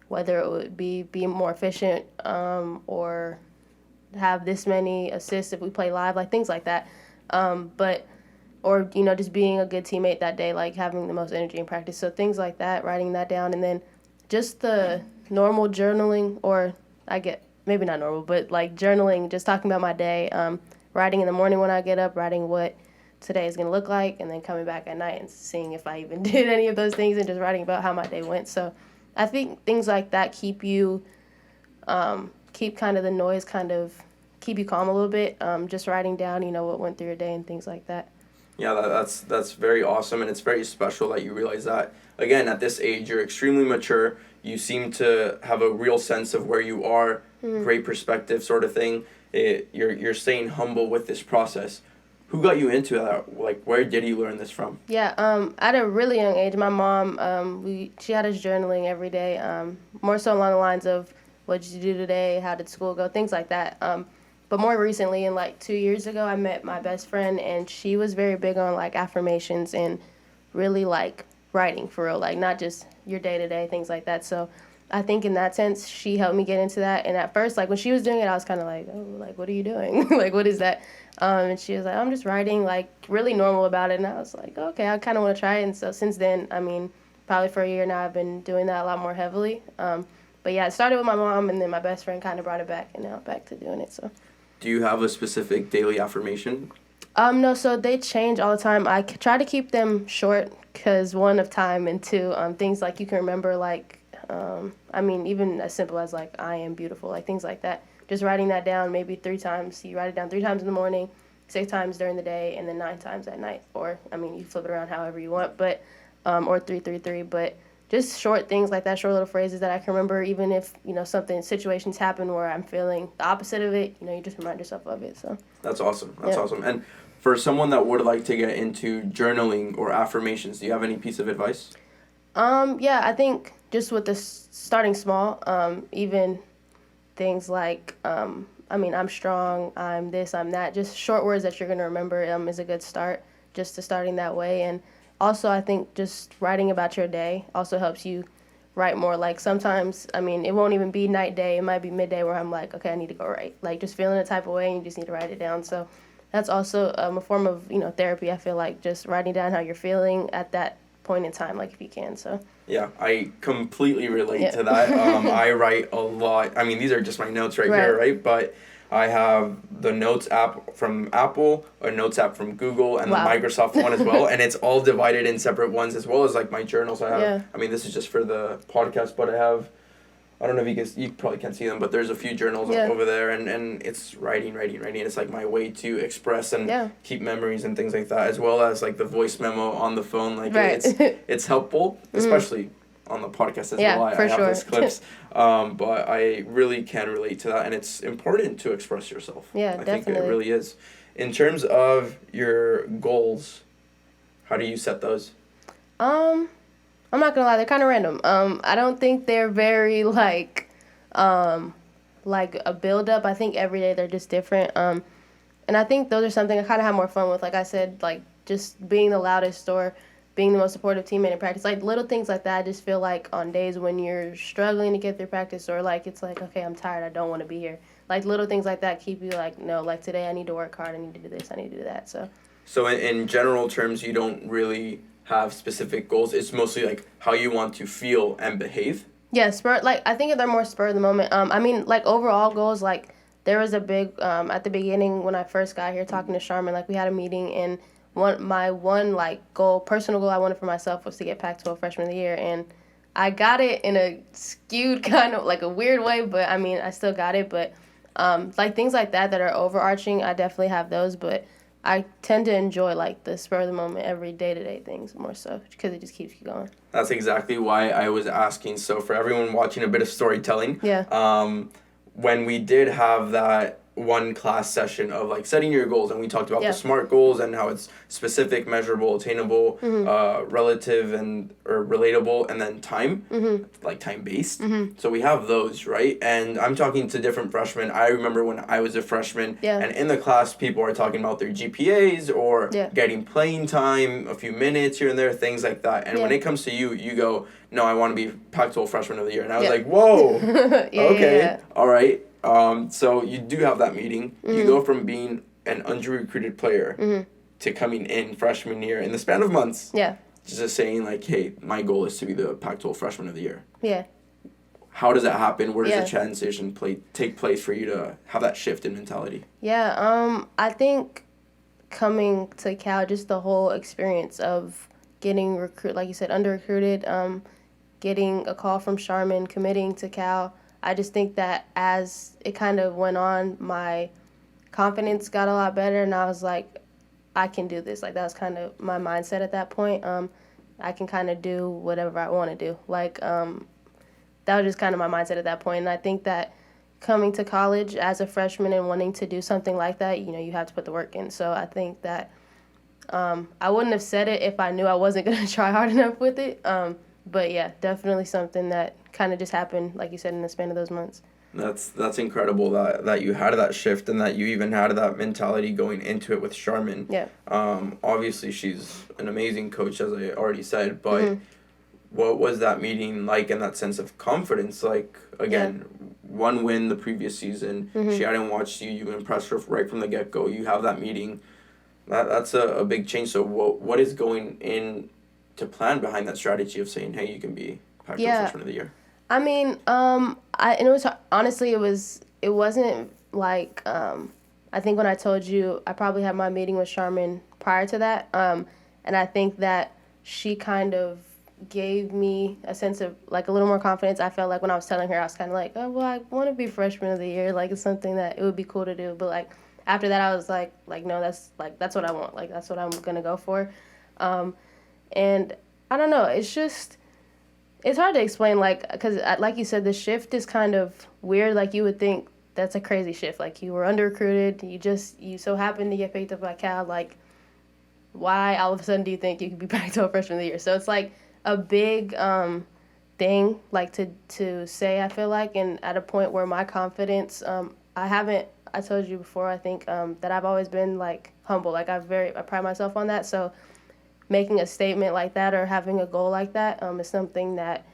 whether it would be more efficient or have this many assists if we play live, things like that. Or just being a good teammate that day, having the most energy in practice. So things like that, writing that down, and then just the normal journaling, or maybe not normal, but journaling, just talking about my day, writing in the morning when I get up, writing what today is going to look like, and then coming back at night and seeing if I even did any of those things and just writing about how my day went. So I think things like that keep you, keep kind of the noise, keep you calm a little bit, just writing down, what went through your day and things like that. Yeah, that's very awesome, and it's very special that you realize that. Again, at this age, you're extremely mature. You seem to have a real sense of where you are, great perspective sort of thing. You're staying humble with this process. Who got you into that? Where did you learn this from? Yeah, at a really young age, my mom, she had us journaling every day, more so along the lines of, what did you do today, how did school go, things like that. But more recently, in 2 years ago, I met my best friend, and she was very big on affirmations and really like writing for real, like not just your day-to-day things like that. So I think in that sense, she helped me get into that. And at first, like when she was doing it, I was kind of like, oh, like, what are you doing? Like, what is that? And she was like, I'm just writing, like really normal about it. And I was like, okay, I kind of want to try it. And so since then, I mean, probably for a year now, I've been doing that a lot more heavily. But yeah, it started with my mom, and then my best friend kind of brought it back, and now back to doing it. So. Do you have a specific daily affirmation? No, so they change all the time. I try to keep them short because, one, of time, and two, things like you can remember, like, I mean, even as simple as, like, I am beautiful, like, things like that. Just writing that down maybe 3 times. You write it down 3 times in the morning, 6 times during the day, and then 9 times at night. Or, I mean, you flip it around however you want, but, or 3, 3, 3, but just short things like that, short little phrases that I can remember, even if, you know, situations happen where I'm feeling the opposite of it, you know, you just remind yourself of it, so. That's awesome. That's awesome. And for someone that would like to get into journaling or affirmations, do you have any piece of advice? Yeah, I think just with the starting small, even things like, I mean, I'm strong, I'm this, I'm that, just short words that you're going to remember is a good start, just to starting that way. And also, I think just writing about your day also helps you write more. Like sometimes, I mean, it won't even be night, day. It might be midday where I'm like, okay, I need to go write. Like just feeling a type of way and you just need to write it down. So that's also a form of, you know, therapy. I feel like just writing down how you're feeling at that point in time, like if you can. So yeah, I completely relate to that. I write a lot. I mean, these are just my notes right here, right? But I have the Notes app from Apple, a Notes app from Google, and the Microsoft one as well. And it's all divided in separate ones, as well as like my journals I have. I mean, this is just for the podcast, but I have, I don't know if you probably can't see them, but there's a few journals over there, and it's writing. It's like my way to express and keep memories and things like that, as well as like the voice memo on the phone. Like it's helpful, especially on the podcast as well. I have those clips. But I really can relate to that, and it's important to express yourself. Yeah, I think it really is. In terms of your goals, how do you set those? I'm not gonna lie, they're kind of random. I don't think they're very like a build up. I think every day they're just different. And I think those are something I kind of have more fun with. Like I said, like just being the loudest or being the most supportive teammate in practice, like little things like that. I just feel like on days when you're struggling to get through practice, or like it's like, okay, I'm tired, I don't want to be here. Like little things like that keep you like, no, like today I need to work hard, I need to do this, I need to do that. So in general terms, you don't really have specific goals. It's mostly like how you want to feel and behave. Yeah, I think they're more spur of the moment. I mean, like overall goals, like there was a big at the beginning when I first got here talking to Charmin, like we had a meeting, and my one like personal goal I wanted for myself was to get PAC-12 Freshman of the Year, and I got it in a skewed kind of like a weird way, but I mean I still got it. But like things like that are overarching, I definitely have those, but I tend to enjoy like the spur of the moment, every day-to-day things more so, because it just keeps you going. That's exactly why I was asking. So for everyone watching a bit of storytelling, when we did have that one class session of like setting your goals, and we talked about the SMART goals and how it's specific, measurable, attainable, relative or relatable, and then time, like time-based. So we have those, right? And I'm talking to different freshmen. I remember when I was a freshman, and in the class, people are talking about their GPAs or getting playing time, a few minutes here and there, things like that. And when it comes to you, you go, no, I want to be Pac-12 Freshman of the Year. And I was like, whoa, okay, all right. So you do have that meeting. You go from being an under-recruited player to coming in freshman year in the span of months. Just saying like, hey, my goal is to be the Pac-12 Freshman of the Year. How does that happen? Where does the transition take place for you to have that shift in mentality? I think coming to Cal, just the whole experience of getting like you said, under-recruited, getting a call from Charmin, committing to Cal. I just think that as it kind of went on, my confidence got a lot better, and I was like, I can do this. Like, that was kind of my mindset at that point. I can kind of do whatever I want to do. Like, that was just kind of my mindset at that point. And I think that coming to college as a freshman and wanting to do something like that, you know, you have to put the work in. So I think that I wouldn't have said it if I knew I wasn't going to try hard enough with it. But, yeah, definitely something that kind of just happened, like you said, in the span of those months. That's incredible that you had that shift and that you even had that mentality going into it with Charmin. Yeah. Obviously, she's an amazing coach, as I already said, but what was that meeting like and that sense of confidence? Like, again, one win the previous season. She hadn't watched you. You impressed her right from the get-go. You have that meeting. That's a big change. So what is going in to plan behind that strategy of saying, hey, you can be Pac-12 Freshman of the Year? I mean, and it was, honestly, it wasn't like, I think when I told you, I probably had my meeting with Charmin prior to that, and I think that she kind of gave me a sense of, like, a little more confidence. I felt like when I was telling her, I was kind of like, oh, well, I want to be Freshman of the Year, like, it's something that it would be cool to do, but, like, after that, I was like, no, that's what I want, like, that's what I'm gonna go for, and I don't know, it's just... It's hard to explain, like, because, like you said, the shift is kind of weird. Like, you would think that's a crazy shift. Like, you were under-recruited. You so happened to get picked up by Cal. Like, why all of a sudden do you think you could be Pac-12 Freshman of the Year? So it's, like, a big thing, like, to say, I feel like. And at a point where my confidence, I told you before, I think, that I've always been, like, humble. Like, I pride myself on that. So making a statement like that or having a goal like that is something that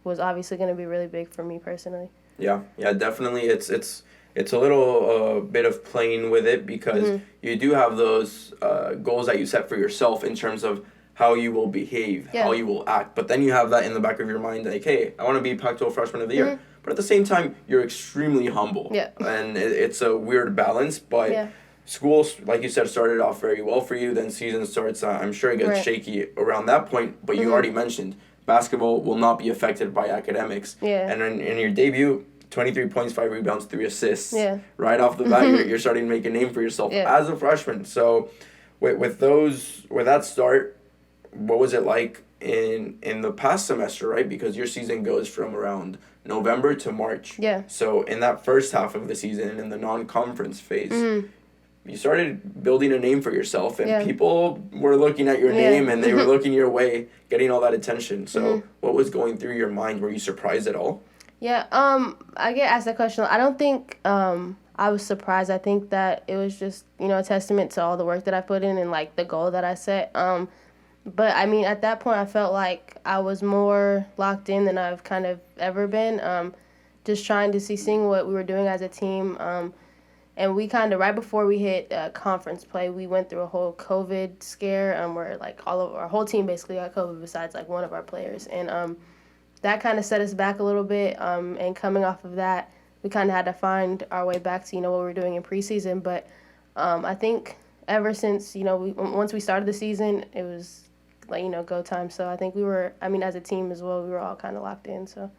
was obviously going to be really big for me personally. Yeah, definitely. It's a little bit of playing with it because you do have those goals that you set for yourself in terms of how you will behave, how you will act. But then you have that in the back of your mind, like, hey, I want to be Pac-12 Freshman of the Year. But at the same time, you're extremely humble. Yeah. And it's a weird balance, but... Yeah. School, like you said, started off very well for you. Then season starts, I'm sure it gets shaky around that point. But you already mentioned basketball will not be affected by academics. Yeah. And in your debut, 23 points, 5 rebounds, 3 assists. Yeah. Right off the bat, you're starting to make a name for yourself as a freshman. So with that start, what was it like in the past semester, right? Because your season goes from around November to March. Yeah. So in that first half of the season, in the non-conference phase, you started building a name for yourself, and people were looking at your name, and they were looking your way, getting all that attention. So what was going through your mind? Were you surprised at all? Yeah, I get asked that question. I don't think I was surprised. I think that it was just, a testament to all the work that I put in and, like, the goal that I set. But, I mean, at that point, I felt like I was more locked in than I've kind of ever been, just trying to seeing what we were doing as a team. And we kind of, right before we hit conference play, we went through a whole COVID scare where, like, all of our whole team basically got COVID besides, like, one of our players. And that kind of set us back a little bit. And coming off of that, we kind of had to find our way back to, what we were doing in preseason. But I think ever since, once we started the season, it was, like, go time. So I think as a team as well, we were all kind of locked in, so.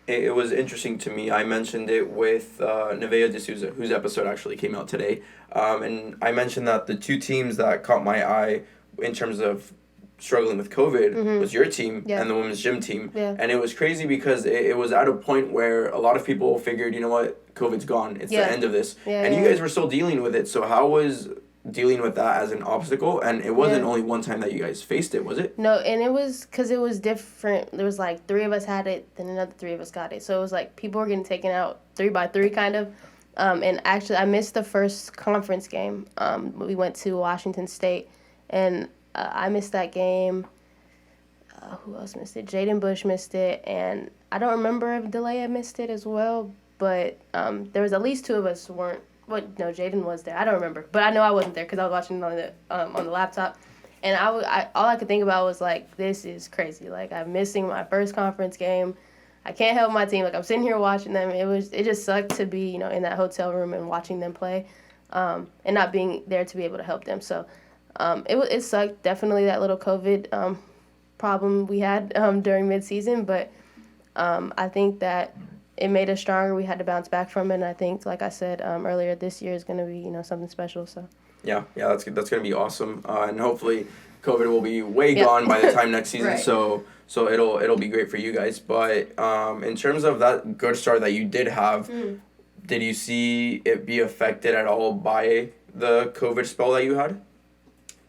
It was interesting to me. I mentioned it with Nevaeh D'Souza, whose episode actually came out today. And I mentioned that the two teams that caught my eye in terms of struggling with COVID was your team and the women's gym team. Yeah. And it was crazy because it was at a point where a lot of people figured, you know what, COVID's gone. It's the end of this. And you guys were still dealing with it. So how was dealing with that as an obstacle? And it wasn't only one time that you guys faced it, was it? No, and it was because it was different. There was like 3 of us had it, then another 3 of us got it. So it was like people were getting taken out 3 by 3 kind of. And actually, I missed the first conference game. We went to Washington State, and I missed that game. Who else missed it? Jaden Bush missed it, and I don't remember if Delia missed it as well. But there was at least 2 of us who weren't. Well, no, Jaden was there. I don't remember, but I know I wasn't there because I was watching it on the laptop, and all I could think about was like, this is crazy. Like, I'm missing my first conference game. I can't help my team. Like, I'm sitting here watching them. It just sucked to be in that hotel room and watching them play, and not being there to be able to help them. So, it sucked. Definitely that little COVID problem we had during midseason, but I think that it made us stronger. We had to bounce back from it, and I think, like I said earlier, this year is going to be something special. So yeah, that's going to be awesome, and hopefully COVID will be way gone by the time next season. Right. So it'll be great for you guys. But in terms of that good start that you did have, did you see it be affected at all by the COVID spell that you had?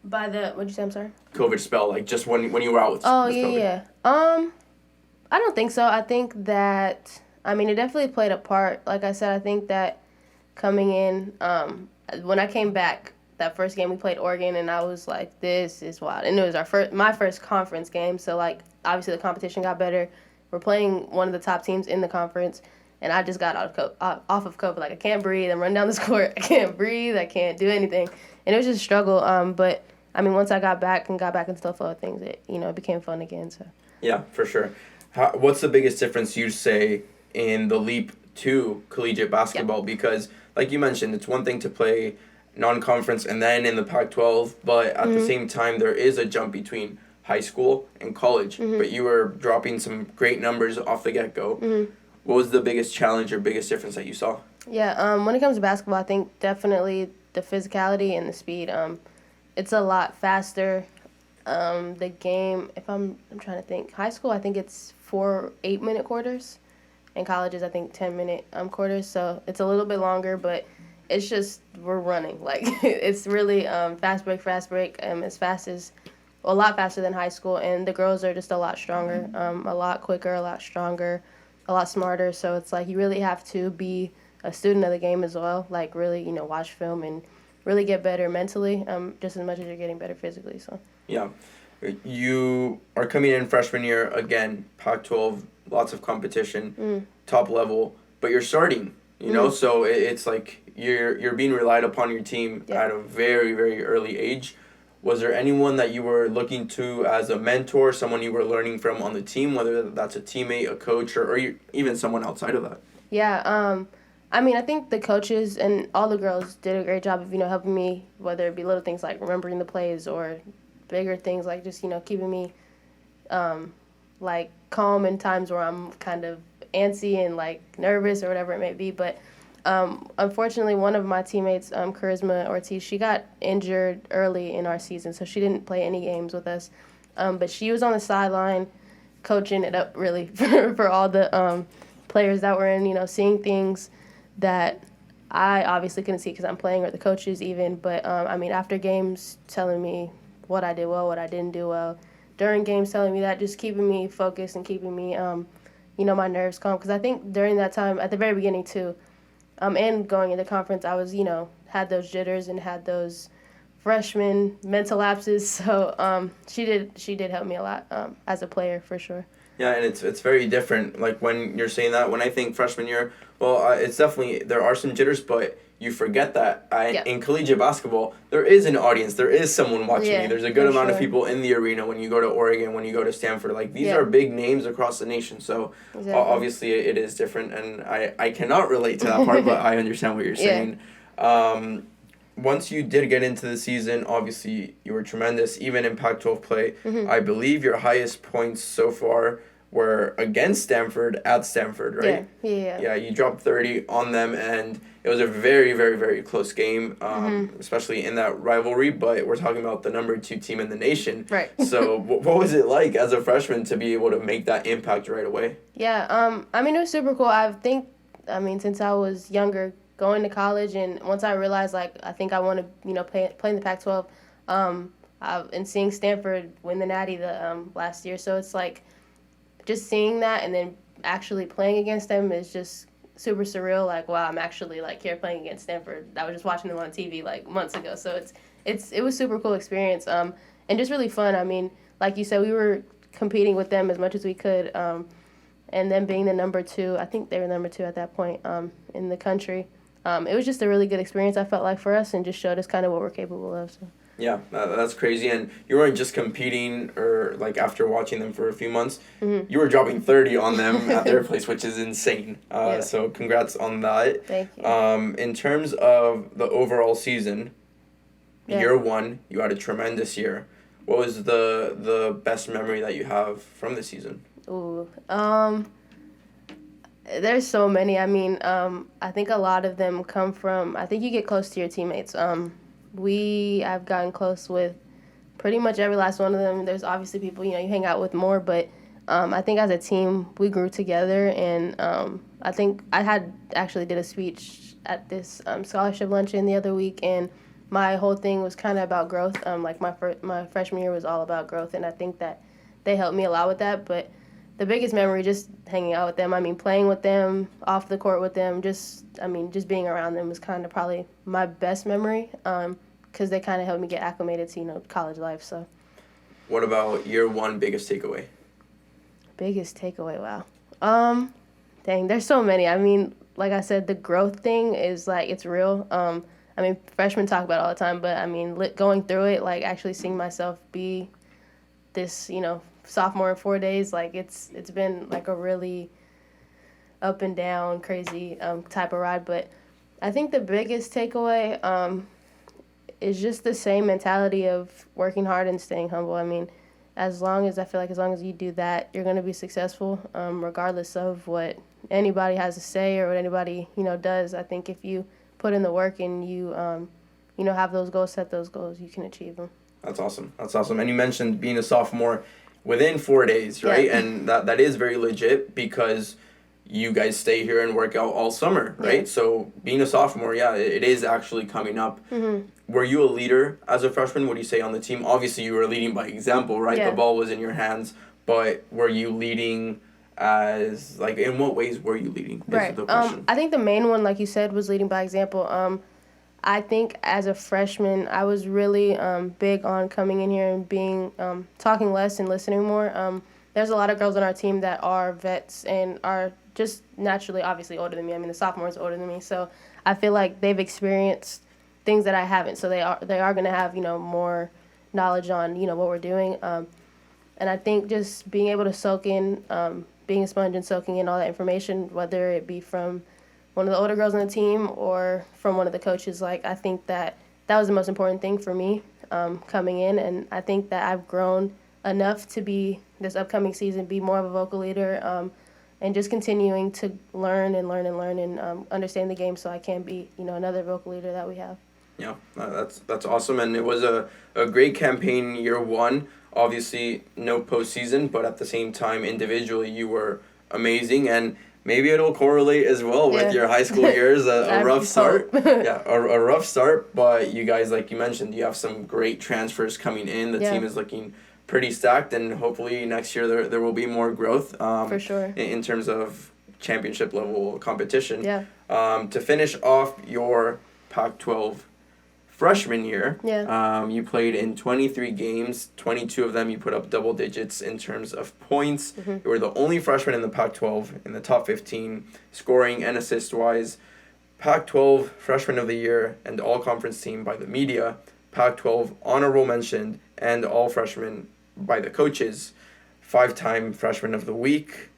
By the what'd you say? I'm sorry. COVID spell, like just when you were out with COVID. Yeah. I don't think so. I think that I mean, it definitely played a part. Like I said, I think that coming in, when I came back, that first game we played Oregon, and I was like, this is wild. And it was my first conference game, so, like, obviously the competition got better. We're playing one of the top teams in the conference, and I just got off of COVID. Like, I can't breathe. I'm running down this court. I can't breathe. I can't do anything. And it was just a struggle. But, I mean, once I got back into the flow of things, it became fun again. So. Yeah, for sure. What's the biggest difference you'd say in the leap to collegiate basketball? Yeah. Because, like you mentioned, it's one thing to play non-conference and then in the Pac-12, but at the same time, there is a jump between high school and college. But you were dropping some great numbers off the get-go. What was the biggest challenge or biggest difference that you saw? Yeah, when it comes to basketball, I think definitely the physicality and the speed. It's a lot faster. The game, if I'm trying to think, high school, I think it's 4 8-minute quarters, and college is, I think, 10-minute quarters. So it's a little bit longer, but it's just we're running. Like, it's really fast break, a lot faster than high school, and the girls are just a lot stronger, a lot quicker, a lot stronger, a lot smarter. So it's like you really have to be a student of the game as well, like really, watch film and really get better mentally, just as much as you're getting better physically. So. Yeah. You are coming in freshman year, again, Pac-12, lots of competition, top level, but you're starting, so it's like you're being relied upon your team at a very, very early age. Was there anyone that you were looking to as a mentor, someone you were learning from on the team, whether that's a teammate, a coach, or even someone outside of that? Yeah, I mean, I think the coaches and all the girls did a great job of, helping me, whether it be little things like remembering the plays or bigger things like just, keeping me, like, calm in times where I'm kind of antsy and, like, nervous or whatever it may be. But unfortunately, one of my teammates, Charisma Ortiz, she got injured early in our season, so she didn't play any games with us. But she was on the sideline coaching it up, really, for all the players that were in, seeing things that I obviously couldn't see because I'm playing, or the coaches even. But, I mean, after games, telling me what I did well, what I didn't do well. During games, telling me that, just keeping me focused and keeping me, my nerves calm. Because I think during that time, at the very beginning, too, and going into conference, I was, had those jitters and had those freshman mental lapses. So she did help me a lot as a player, for sure. Yeah, and it's very different. Like, when you're saying that, when I think freshman year, well, it's definitely, there are some jitters, but you forget that in collegiate basketball, there is an audience. There is someone watching you. There's a good amount of people in the arena when you go to Oregon, when you go to Stanford. Like, these are big names across the nation. So, obviously, it is different. And I cannot relate to that part, but I understand what you're saying. Once you did get into the season, obviously, you were tremendous, even in Pac-12 play. I believe your highest points so far were against Stanford, at Stanford, right? Yeah, you dropped 30 on them, and it was a very, very, very close game, especially in that rivalry, but we're talking about the number 2 team in the nation. Right. So what was it like as a freshman to be able to make that impact right away? Yeah, I mean, it was super cool. I think, since I was younger, going to college, and once I realized, like, I think I want to, play in the Pac-12, and seeing Stanford win the Natty last year. So it's like, just seeing that and then actually playing against them is just super surreal. Like, wow, I'm actually, like, here playing against Stanford. I was just watching them on TV, like, months ago. So it was super cool experience, and just really fun. I mean, like you said, we were competing with them as much as we could, and then being the number 2, I think they were number 2 at that point, in the country. It was just a really good experience, I felt like, for us, and just showed us kind of what we're capable of. So. Yeah, that's crazy. And you weren't just competing, or, like, after watching them for a few months, you were dropping 30 on them at their place, which is insane. So congrats on that. Thank you. In terms of the overall season, year 1, you had a tremendous year. What was the best memory that you have from the season? Ooh, there's so many. I mean, I think a lot of them come from, I think you get close to your teammates. I've gotten close with pretty much every last one of them. There's obviously people, you hang out with more, but I think as a team, we grew together, and I think I did a speech at this scholarship luncheon the other week, and my whole thing was kind of about growth. Like, my freshman year was all about growth, and I think that they helped me a lot with that, but the biggest memory, just hanging out with them. I mean, playing with them, off the court with them, just being around them was kind of probably my best memory, because they kind of helped me get acclimated to, college life, so. What about your one biggest takeaway? Biggest takeaway, wow. Dang, there's so many. I mean, like I said, the growth thing is, like, it's real. Freshmen talk about it all the time, but, going through it, like, actually seeing myself be this, sophomore in 4 days, like, it's been, like, a really up and down, crazy type of ride. But I think the biggest takeaway is just the same mentality of working hard and staying humble. As long as you do that, you're going to be successful, regardless of what anybody has to say or what anybody, does. I think if you put in the work and you, have those goals, set those goals, you can achieve them. That's awesome. And you mentioned being a sophomore within 4 days, right? Yeah. And that is very legit because you guys stay here and work out all summer, right? Yeah. So being a sophomore, it is actually coming up. Mm-hmm. Were you a leader as a freshman? What do you say on the team? Obviously, you were leading by example, right? Yeah. The ball was in your hands, but were you leading as, like, in what ways were you leading? Right. I think the main one, like you said, was leading by example. I think as a freshman, I was really big on coming in here and being talking less and listening more. There's a lot of girls on our team that are vets and are just naturally, obviously, older than me. The sophomores are older than me, so I feel like they've experienced things that I haven't. So they are going to have more knowledge on what we're doing. And I think just being able to soak in, being a sponge and soaking in all that information, whether it be from one of the older girls on the team or from one of the coaches, like, I think that was the most important thing for me coming in. And I think that I've grown enough to be, this upcoming season, be more of a vocal leader, and just continuing to learn and understand the game so I can be, another vocal leader that we have. Yeah, that's awesome. And it was a great campaign year one. Obviously, no postseason, but at the same time, individually, you were amazing. And maybe it'll correlate as well with your high school years, a rough start. A rough start, but you guys, like you mentioned, you have some great transfers coming in. The team is looking pretty stacked, and hopefully next year there will be more growth for sure in terms of championship level competition. To finish off your Pac-12 freshman year, you played in 23 games, 22 of them you put up double digits in terms of points. Mm-hmm. You were the only freshman in the Pac-12 in the top 15, scoring and assist-wise. Pac-12 Freshman of the Year and All-Conference Team by the media. Pac-12 Honorable Mention and All-Freshman by the coaches. 5-time Freshman of the Week.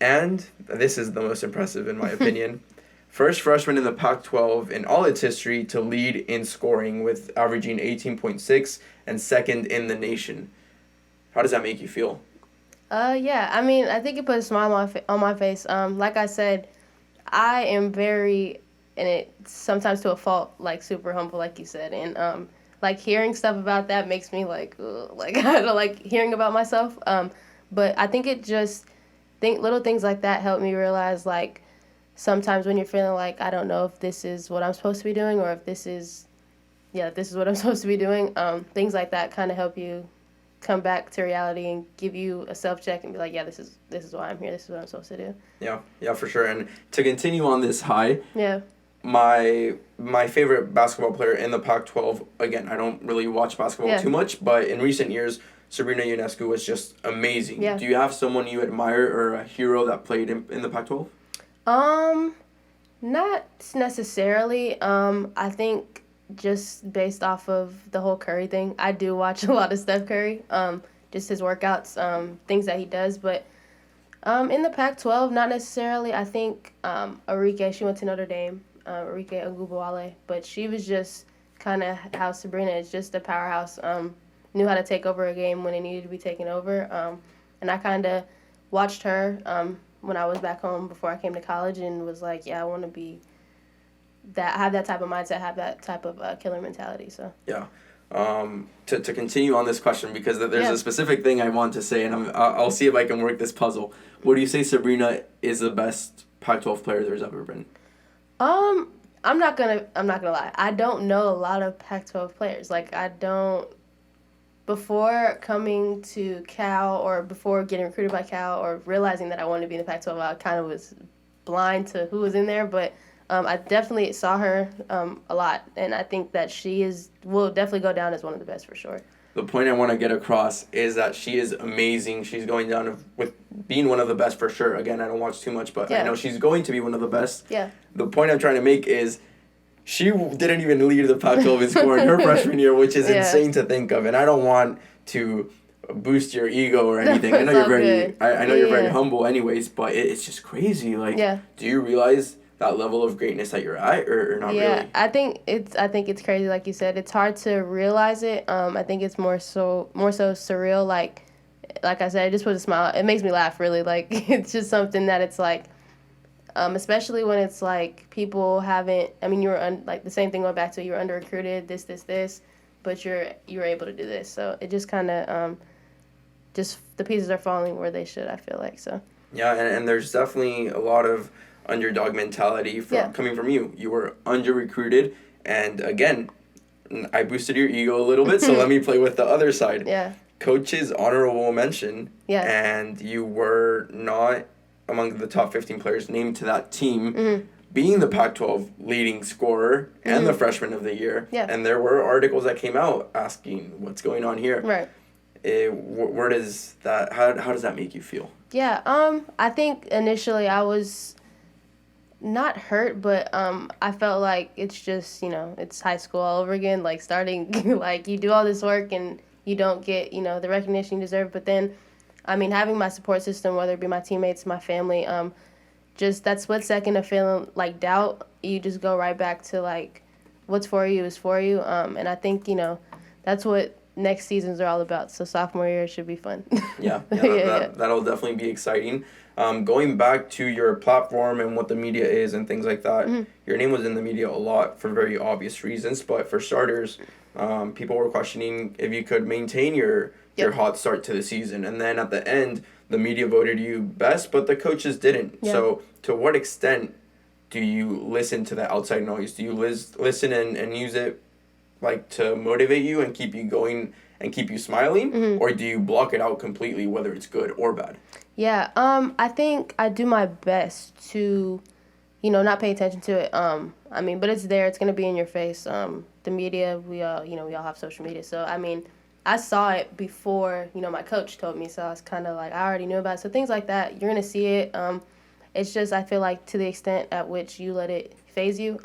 And this is the most impressive in my opinion. First freshman in the Pac-12 in all its history to lead in scoring with averaging 18.6 and second in the nation. How does that make you feel? I think it put a smile on my face. Like I said, I am very, and it sometimes to a fault, like super humble, like you said. And like hearing stuff about that makes me like I don't like hearing about myself. But I think little things like that help me realize, like, sometimes when you're feeling like, I don't know if this is what I'm supposed to be doing or if this is what I'm supposed to be doing, things like that kind of help you come back to reality and give you a self-check and be like, this is why I'm here, this is what I'm supposed to do. Yeah, for sure. And to continue on this high, my favorite basketball player in the Pac-12, again, I don't really watch basketball too much, but in recent years, Sabrina Ionescu was just amazing. Yeah. Do you have someone you admire or a hero that played in the Pac-12? Not necessarily. I think just based off of the whole Curry thing, I do watch a lot of Steph Curry, just his workouts, things that he does. But in the Pac-12, not necessarily. I think Arike, she went to Notre Dame, Arike Ogunbowale, but she was just kind of how Sabrina is, just a powerhouse, knew how to take over a game when it needed to be taken over. And I kind of watched her when I was back home before I came to college and was like, I want to be that, have that type of mindset, have that type of killer mentality. So to continue on this question, because there's a specific thing I want to say, and I'll see if I can work this puzzle. What do you say Sabrina is the best Pac-12 player there's ever been? I'm not gonna lie. I don't know a lot of Pac-12 players. Like, I don't before coming to Cal or before getting recruited by Cal or realizing that I wanted to be in the Pac-12, I kind of was blind to who was in there, but I definitely saw her a lot, and I think that will definitely go down as one of the best for sure. The point I want to get across is that she is amazing. She's going down with being one of the best for sure. Again, I don't watch too much, but I know she's going to be one of the best. Yeah. The point I'm trying to make is she didn't even lead the Pac-12 in scoring her freshman year, which is insane to think of. And I don't want to boost your ego or anything. I know you're very, I know you're very humble, anyways. But it's just crazy. Like, do you realize that level of greatness that you're at, or not really? Yeah, I think it's crazy. Like you said, it's hard to realize it. I think it's more so surreal. Like I said, it just puts a smile. It makes me laugh. Really, like it's just something that it's like. Especially when it's like people haven't. I mean, you were like the same thing going back to you were under recruited, this, but you were able to do this. So it just kind of just the pieces are falling where they should. I feel like so. Yeah, and there's definitely a lot of underdog mentality coming from you. You were under recruited, and again, I boosted your ego a little bit. So let me play with the other side. Yeah. Coach's honorable mention. Yeah. And you were not among the top 15 players named to that team, being the Pac-12 leading scorer and the freshman of the year. Yeah. And there were articles that came out asking what's going on here. Right. Where does that? How does that make you feel? Yeah. I think initially I was not hurt, but I felt like it's just it's high school all over again. Like starting, like you do all this work and you don't get the recognition you deserve, but then. I mean, having my support system, whether it be my teammates, my family, just that split second of feeling like doubt, you just go right back to like, what's for you is for you. And I think, that's what next seasons are all about. So sophomore year should be fun. That'll definitely be exciting. Going back to your platform and what the media is and things like that, your name was in the media a lot for very obvious reasons. But for starters, people were questioning if you could maintain your hot start to the season. And then at the end, the media voted you best, but the coaches didn't. Yeah. So to what extent do you listen to the outside noise? Do you listen and use it like to motivate you and keep you going and keep you smiling? Or do you block it out completely, whether it's good or bad? Yeah, I think I do my best to, not pay attention to it. I mean, but it's there. It's going to be in your face. The media, we all have social media. So, I mean, I saw it before, my coach told me, so I was kind of like, I already knew about it. So things like that, you're going to see it. It's just, I feel like to the extent at which you let it phase you,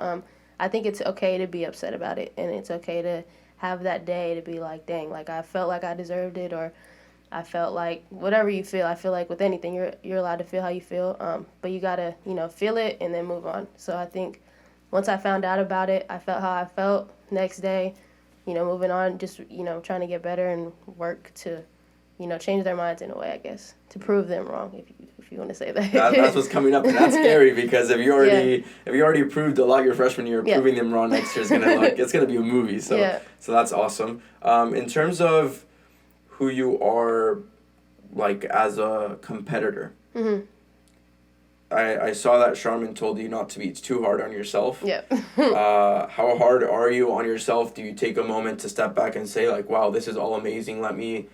I think it's okay to be upset about it, and it's okay to have that day to be like, dang, like I felt like I deserved it, or I felt like whatever you feel. I feel like with anything, you're allowed to feel how you feel, but you got to, feel it and then move on. So I think once I found out about it, I felt how I felt. Next day, moving on, just, trying to get better and work to, change their minds in a way, I guess, to prove them wrong, if you want to say that. That's what's coming up, and that's scary because if you already proved a lot your freshman year, proving them wrong next year is it's gonna be a movie. So so that's awesome. In terms of who you are, like as a competitor. I saw that Charmin told you not to be too hard on yourself. Yeah. How hard are you on yourself? Do you take a moment to step back and say like, wow, this is all amazing. Let me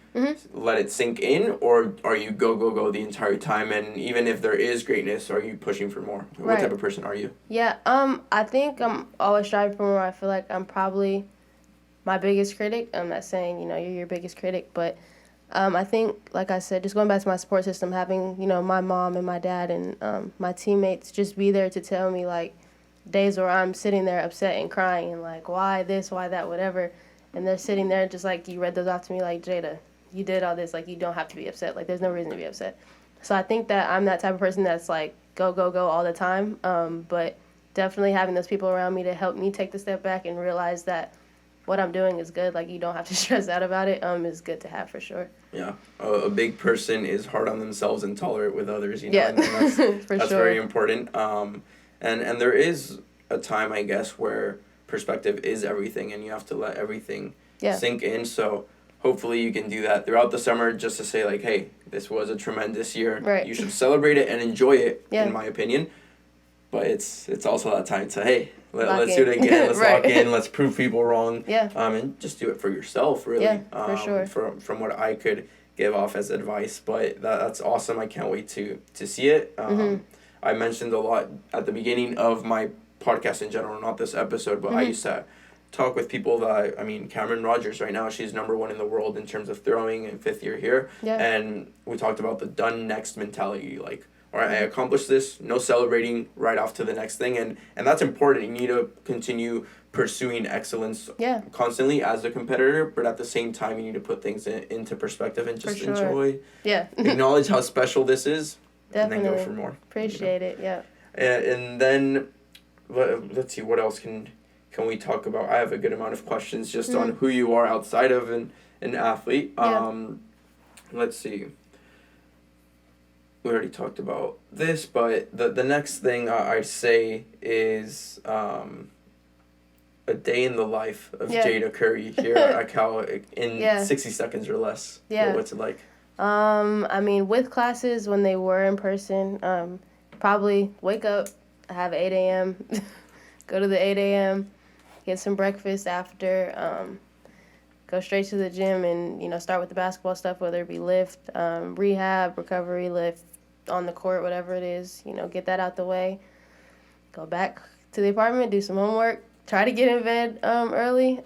let it sink in, or are you go the entire time? And even if there is greatness, are you pushing for more? What type of person are you? Yeah. I think I'm always striving for more. I feel like I'm probably my biggest critic. I'm not saying you're your biggest critic, but. I think, like I said, just going back to my support system, having, my mom and my dad and my teammates just be there to tell me, like, days where I'm sitting there upset and crying and, like, why this, why that, whatever. And they're sitting there just like, you read those off to me, like, Jada, you did all this. Like, you don't have to be upset. Like, there's no reason to be upset. So I think that I'm that type of person that's, like, go all the time. But definitely having those people around me to help me take the step back and realize that what I'm doing is good. Like, you don't have to stress out about it. Is good to have for sure. Yeah. A big person is hard on themselves and tolerant with others, Yeah, and that's, for that's sure. very important. And there is a time, I guess, where perspective is everything and you have to let everything sink in. So hopefully you can do that throughout the summer just to say, like, hey, this was a tremendous year. Right. You should celebrate it and enjoy it, in my opinion. but it's also that time to, hey, let's do it again. Let's lock in. Let's prove people wrong. Yeah. And just do it for yourself, really. Yeah, for sure. From what I could give off as advice, but that's awesome. I can't wait to see it. I mentioned a lot at the beginning of my podcast in general, not this episode, but I used to talk with people that, I mean, Cameron Rogers right now, she's #1 in the world in terms of throwing in 5th year here. Yeah. And we talked about the done next mentality, like, all right, I accomplished this, no celebrating, right off to the next thing. And that's important. You need to continue pursuing excellence constantly as a competitor, but at the same time, you need to put things into perspective and just enjoy. Yeah. Acknowledge how special this is. Definitely. And then go for more. Appreciate it, yeah. And then, let's see, what else can we talk about? I have a good amount of questions just on who you are outside of an athlete. Let's see. We already talked about this, but the next thing I say is a day in the life of Jada Curry here at Cal in 60 seconds or less. Yeah. What's it like? I mean, with classes when they were in person, probably wake up, have 8 a.m., go to the 8 a.m., get some breakfast after, go straight to the gym and, start with the basketball stuff, whether it be lift, rehab, recovery, lift, on the court, whatever it is, get that out the way, go back to the apartment, do some homework, try to get in bed early,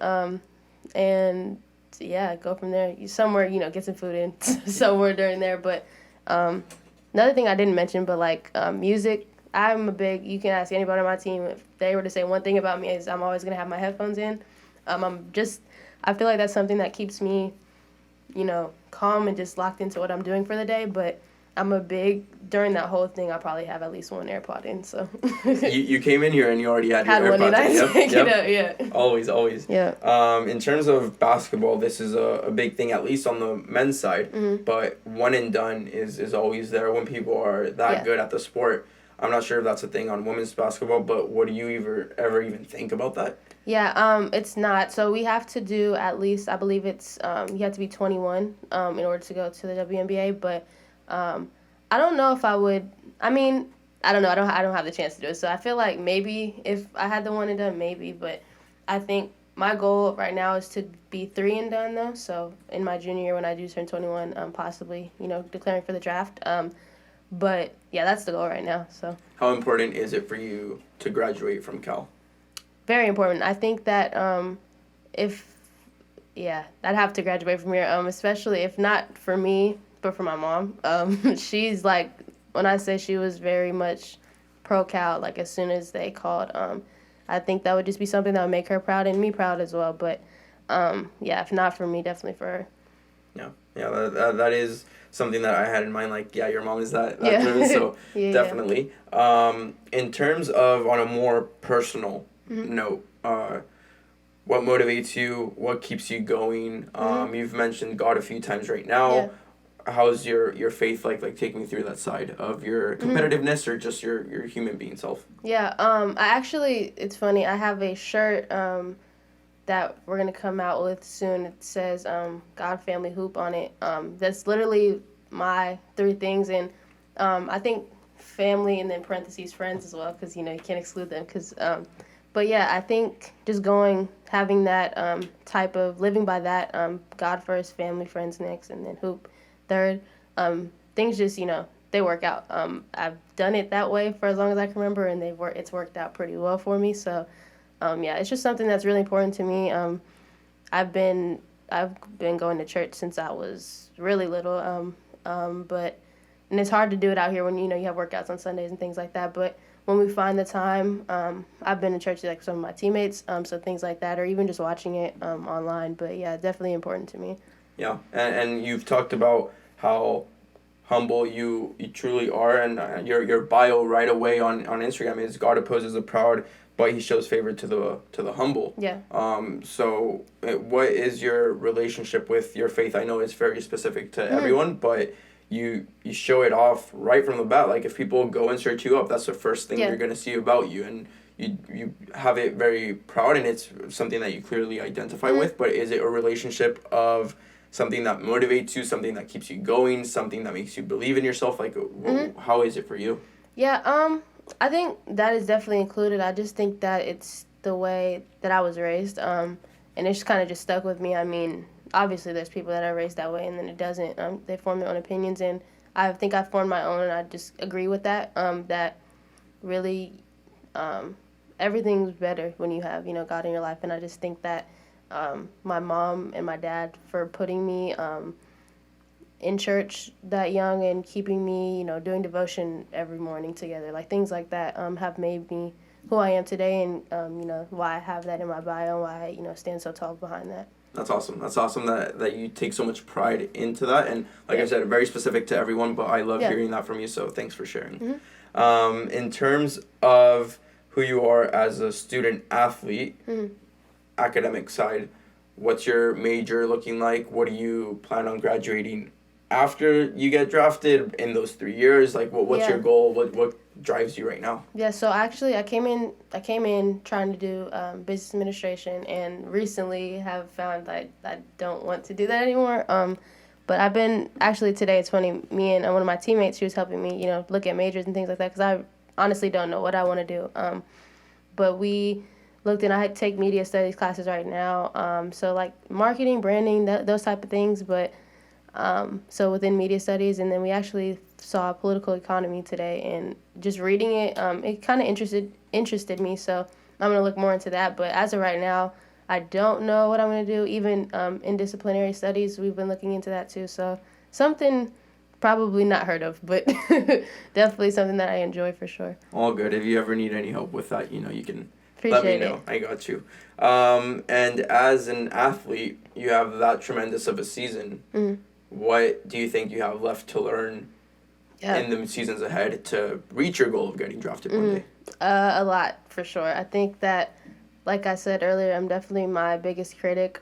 and go from there. Somewhere, get some food in somewhere during there. But another thing I didn't mention, but like music, I'm a big, you can ask anybody on my team, if they were to say one thing about me is I'm always going to have my headphones in. I feel like that's something that keeps me, calm and just locked into what I'm doing for the day. But during that whole thing, I probably have at least one AirPod in, so. you came in here and you already had your AirPods in. Yep. Always. Yeah. In terms of basketball, this is a big thing, at least on the men's side, but one and done is always there when people are that good at the sport. I'm not sure if that's a thing on women's basketball, but what do you ever even think about that? Yeah, it's not. So we have to do at least, I believe it's, you have to be 21 in order to go to the WNBA, but I don't know if I would. I mean, I don't know. I don't have the chance to do it. So I feel like maybe if I had the one and done, maybe. But I think my goal right now is to be 3 and done though. So in my junior year when I do turn 21, possibly declaring for the draft. But yeah, that's the goal right now. So. How important is it for you to graduate from Cal? Very important. I think that I'd have to graduate from here. Especially if not for me. But for my mom, she's like, when I say she was very much pro-Cal, like as soon as they called, I think that would just be something that would make her proud and me proud as well. But if not for me, definitely for her. Yeah, that is something that I had in mind. Like, your mom is that driven, so definitely. In terms of on a more personal note, what motivates you? What keeps you going? You've mentioned God a few times right now. Yeah. How's your faith like take me through that side of your competitiveness or just your human being self? Yeah, it's funny, I have a shirt that we're going to come out with soon. It says God, family, hoop on it. That's literally my 3 things, and I think family and then parentheses friends as well, because you can't exclude them. But yeah, I think just having that type of living by that, God first, family, friends next, and then hoop third. Things just, they work out. I've done it that way for as long as I can remember, and it's worked out pretty well for me. So, it's just something that's really important to me. I've been going to church since I was really little. And it's hard to do it out here when, you have workouts on Sundays and things like that. But when we find the time, I've been to church like some of my teammates, so things like that, or even just watching it online. But yeah, definitely important to me. Yeah, and you've talked about how humble you truly are, and your bio right away on Instagram is God opposes the proud, but he shows favor to the humble. Yeah. So what is your relationship with your faith? I know it's very specific to everyone, but you show it off right from the bat. Like if people go and search you up, that's the first thing they're gonna see about you, and you have it very proud, and it's something that you clearly identify with. But is it a relationship of something that motivates you, something that keeps you going, something that makes you believe in yourself? Like, how is it for you? Yeah, I think that is definitely included. I just think that it's the way that I was raised, and it's kind of just stuck with me. I mean, obviously there's people that are raised that way and then it doesn't. They form their own opinions, and I think I formed my own, and I just agree with that. That really, everything's better when you have, God in your life, and I just think that my mom and my dad for putting me in church that young and keeping me, doing devotion every morning together, like things like that, have made me who I am today, and why I have that in my bio, why I stand so tall behind that. That's awesome. That's awesome that you take so much pride into that, and like I said, very specific to everyone. But I love hearing that from you. So thanks for sharing. Mm-hmm. In terms of who you are as a student athlete, academic side, what's your major looking like? What do you plan on graduating after you get drafted in those 3 years? Like, what's your goal? What drives you right now? Yeah, so actually I came in trying to do business administration, and recently have found that I don't want to do that anymore. But I've been, actually today, it's funny, me and one of my teammates, she was helping me, look at majors and things like that, because I honestly don't know what I want to do. But we looked, and I take media studies classes right now, so like marketing, branding, those type of things, but so within media studies. And then we actually saw political economy today, and just reading it, it kind of interested me, so I'm going to look more into that. But as of right now, I don't know what I'm going to do. Even in disciplinary studies, we've been looking into that too, so something probably not heard of, but definitely something that I enjoy for sure. All good. If you ever need any help with that, you can Appreciate let me know. I got you. And as an athlete, you have that tremendous of a season. Mm-hmm. What do you think you have left to learn in the seasons ahead to reach your goal of getting drafted one day? A lot, for sure. I think that, like I said earlier, I'm definitely my biggest critic.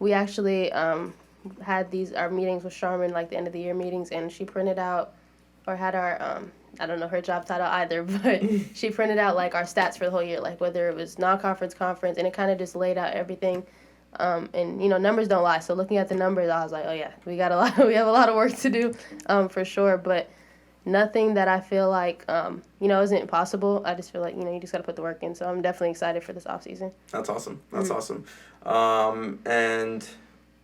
We actually had our meetings with Charmin, like the end of the year meetings, and she printed out, or had our, I don't know her job title either, but she printed out like our stats for the whole year, like whether it was non-conference, conference, and it kind of just laid out everything. And numbers don't lie. So looking at the numbers, I was like, oh yeah, we have a lot of work to do, for sure. But nothing that I feel like, isn't impossible. I just feel like, you just got to put the work in. So I'm definitely excited for this off season. That's awesome. That's awesome. And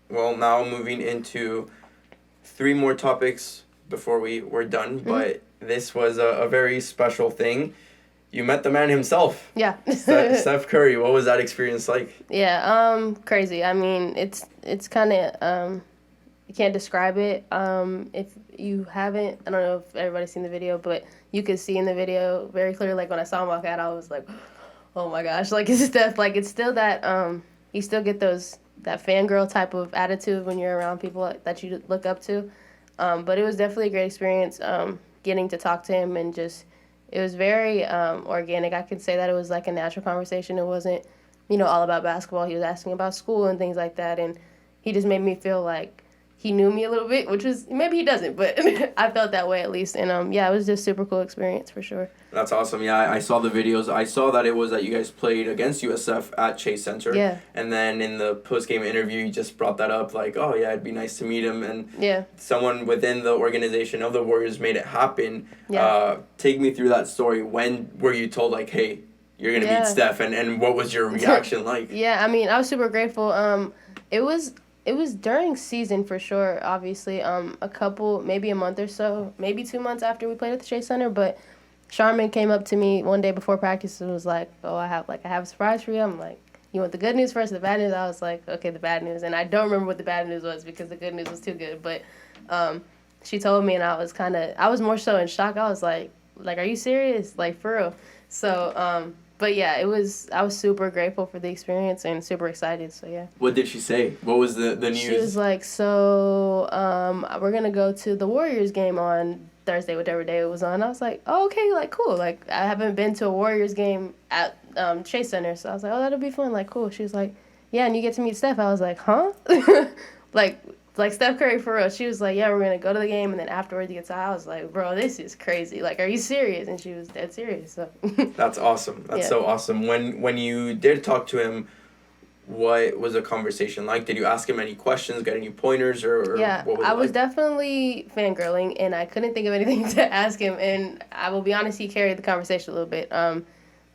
well, now moving into 3 more topics before we're done. But this was a very special thing. You met the man himself. Yeah. Steph Curry. What was that experience like? Yeah, crazy. I mean, it's kind of, you can't describe it. If you haven't, I don't know if everybody's seen the video, but you could see in the video very clearly, like when I saw him walk out, I was like, oh my gosh, like it's Steph. Like it's still that, you still get that fangirl type of attitude when you're around people that you look up to. But it was definitely a great experience, getting to talk to him, and just, it was very organic. I could say that it was like a natural conversation. It wasn't, all about basketball. He was asking about school and things like that, and he just made me feel like he knew me a little bit, which was, maybe he doesn't, but I felt that way at least. And it was just a super cool experience for sure. That's awesome. Yeah, I saw the videos. I saw that it was that you guys played against USF at Chase Center. Yeah. And then in the post-game interview, you just brought that up, like, oh yeah, it'd be nice to meet him. And someone within the organization of the Warriors made it happen. Yeah. Take me through that story. When were you told, like, hey, you're going to meet Steph, and what was your reaction like? Yeah, I mean, I was super grateful. It was during season for sure, obviously. Maybe a month or so, maybe 2 months after we played at the Chase Center. But Charmin came up to me one day before practice and was like, oh, I have a surprise for you. I'm like, you want the good news first or the bad news? I was like, okay, the bad news. And I don't remember what the bad news was because the good news was too good. But she told me, and I was more so in shock. I was like, are you serious? Like, for real? So, but yeah, I was super grateful for the experience and super excited, so yeah. What did she say? What was the news? She was like, so we're going to go to the Warriors game on Thursday, whatever day it was on. I was like, oh, okay, like, cool. Like, I haven't been to a Warriors game at Chase Center, so I was like, oh, that'll be fun. Like, cool. She was like, yeah, and you get to meet Steph. I was like, huh? Like Steph Curry for real. She was like, yeah, we're going to go to the game, and then afterwards you get to, I was like, bro, this is crazy. Like, are you serious? And she was dead serious. So That's awesome. That's so awesome. When you did talk to him, what was the conversation like? Did you ask him any questions, get any pointers, or yeah, what was I it was like? definitely fangirling, and I couldn't think of anything to ask him, and I will be honest, he carried the conversation a little bit.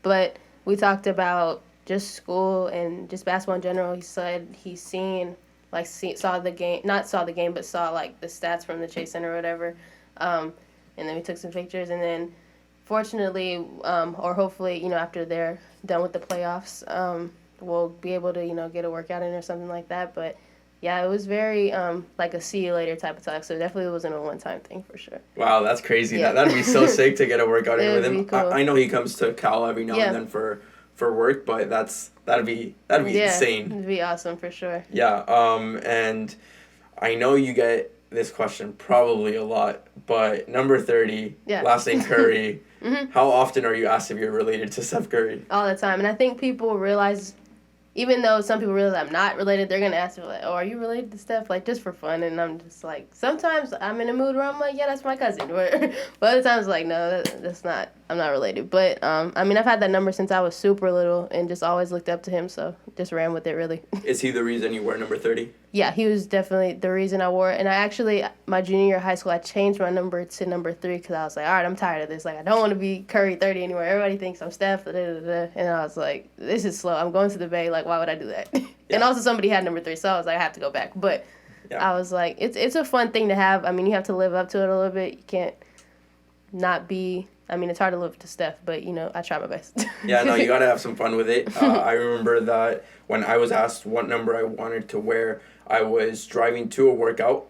But we talked about just school and just basketball in general. He said he's saw the game, not saw the game, but saw, like, the stats from the Chase Center or whatever. And then we took some pictures, and then fortunately, or hopefully, after they're done with the playoffs, we'll be able to, get a workout in or something like that. But yeah, it was very like a see you later type of talk. So definitely wasn't a one-time thing for sure. Wow, that's crazy. Yeah. That'd be so sick to get a workout in with him. Cool. I know he comes to Cal every now and then for work, but that'd be insane. It'd be awesome for sure. Yeah. And I know you get this question probably a lot, but number 30, last name Curry. Mm-hmm. How often are you asked if you're related to Steph Curry? All the time. And I think people realize, even though some people realize I'm not related, they're going to ask me, like, oh, are you related to Steph? Like, just for fun. And I'm just like, sometimes I'm in a mood where I'm like, yeah, that's my cousin. But other times, like, no, that's not, I'm not related. But, I mean, I've had that number since I was super little and just always looked up to him. So just ran with it, really. Is he the reason you wear number 30? Yeah, he was definitely the reason I wore it. And I actually, my junior year of high school, I changed my number to number 3 because I was like, all right, I'm tired of this. Like, I don't want to be Curry 30 anymore. Everybody thinks I'm Steph. And I was like, this is slow. I'm going to the Bay. Like, why would I do that? Yeah. And also somebody had number 3, so I was like, I have to go back. But I was like, it's a fun thing to have. I mean, you have to live up to it a little bit. You can't not be... I mean, it's hard to live to Steph, but, I try my best. Yeah, no, you got to have some fun with it. I remember that when I was asked what number I wanted to wear, I was driving to a workout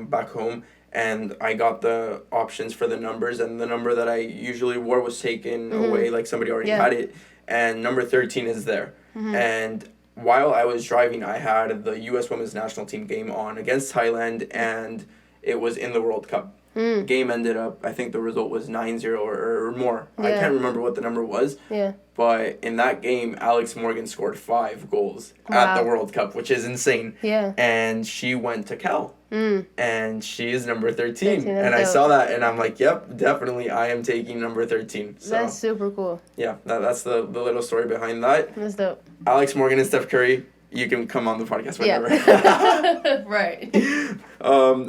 back home, and I got the options for the numbers, and the number that I usually wore was taken away, like somebody already had it, and number 13 is there. Mm-hmm. And while I was driving, I had the U.S. Women's National Team game on against Thailand, and it was in the World Cup. Game ended up, I think the result was 9-0 or more. Yeah. I can't remember what the number was. Yeah. But in that game, Alex Morgan scored 5 goals at the World Cup, which is insane. Yeah. And she went to Cal. And she is number 13. And I saw that, and I'm like, yep, definitely I am taking number 13. So, that's super cool. Yeah, that's the little story behind that. That's dope. Alex Morgan and Steph Curry. You can come on the podcast whenever. Yeah. Right.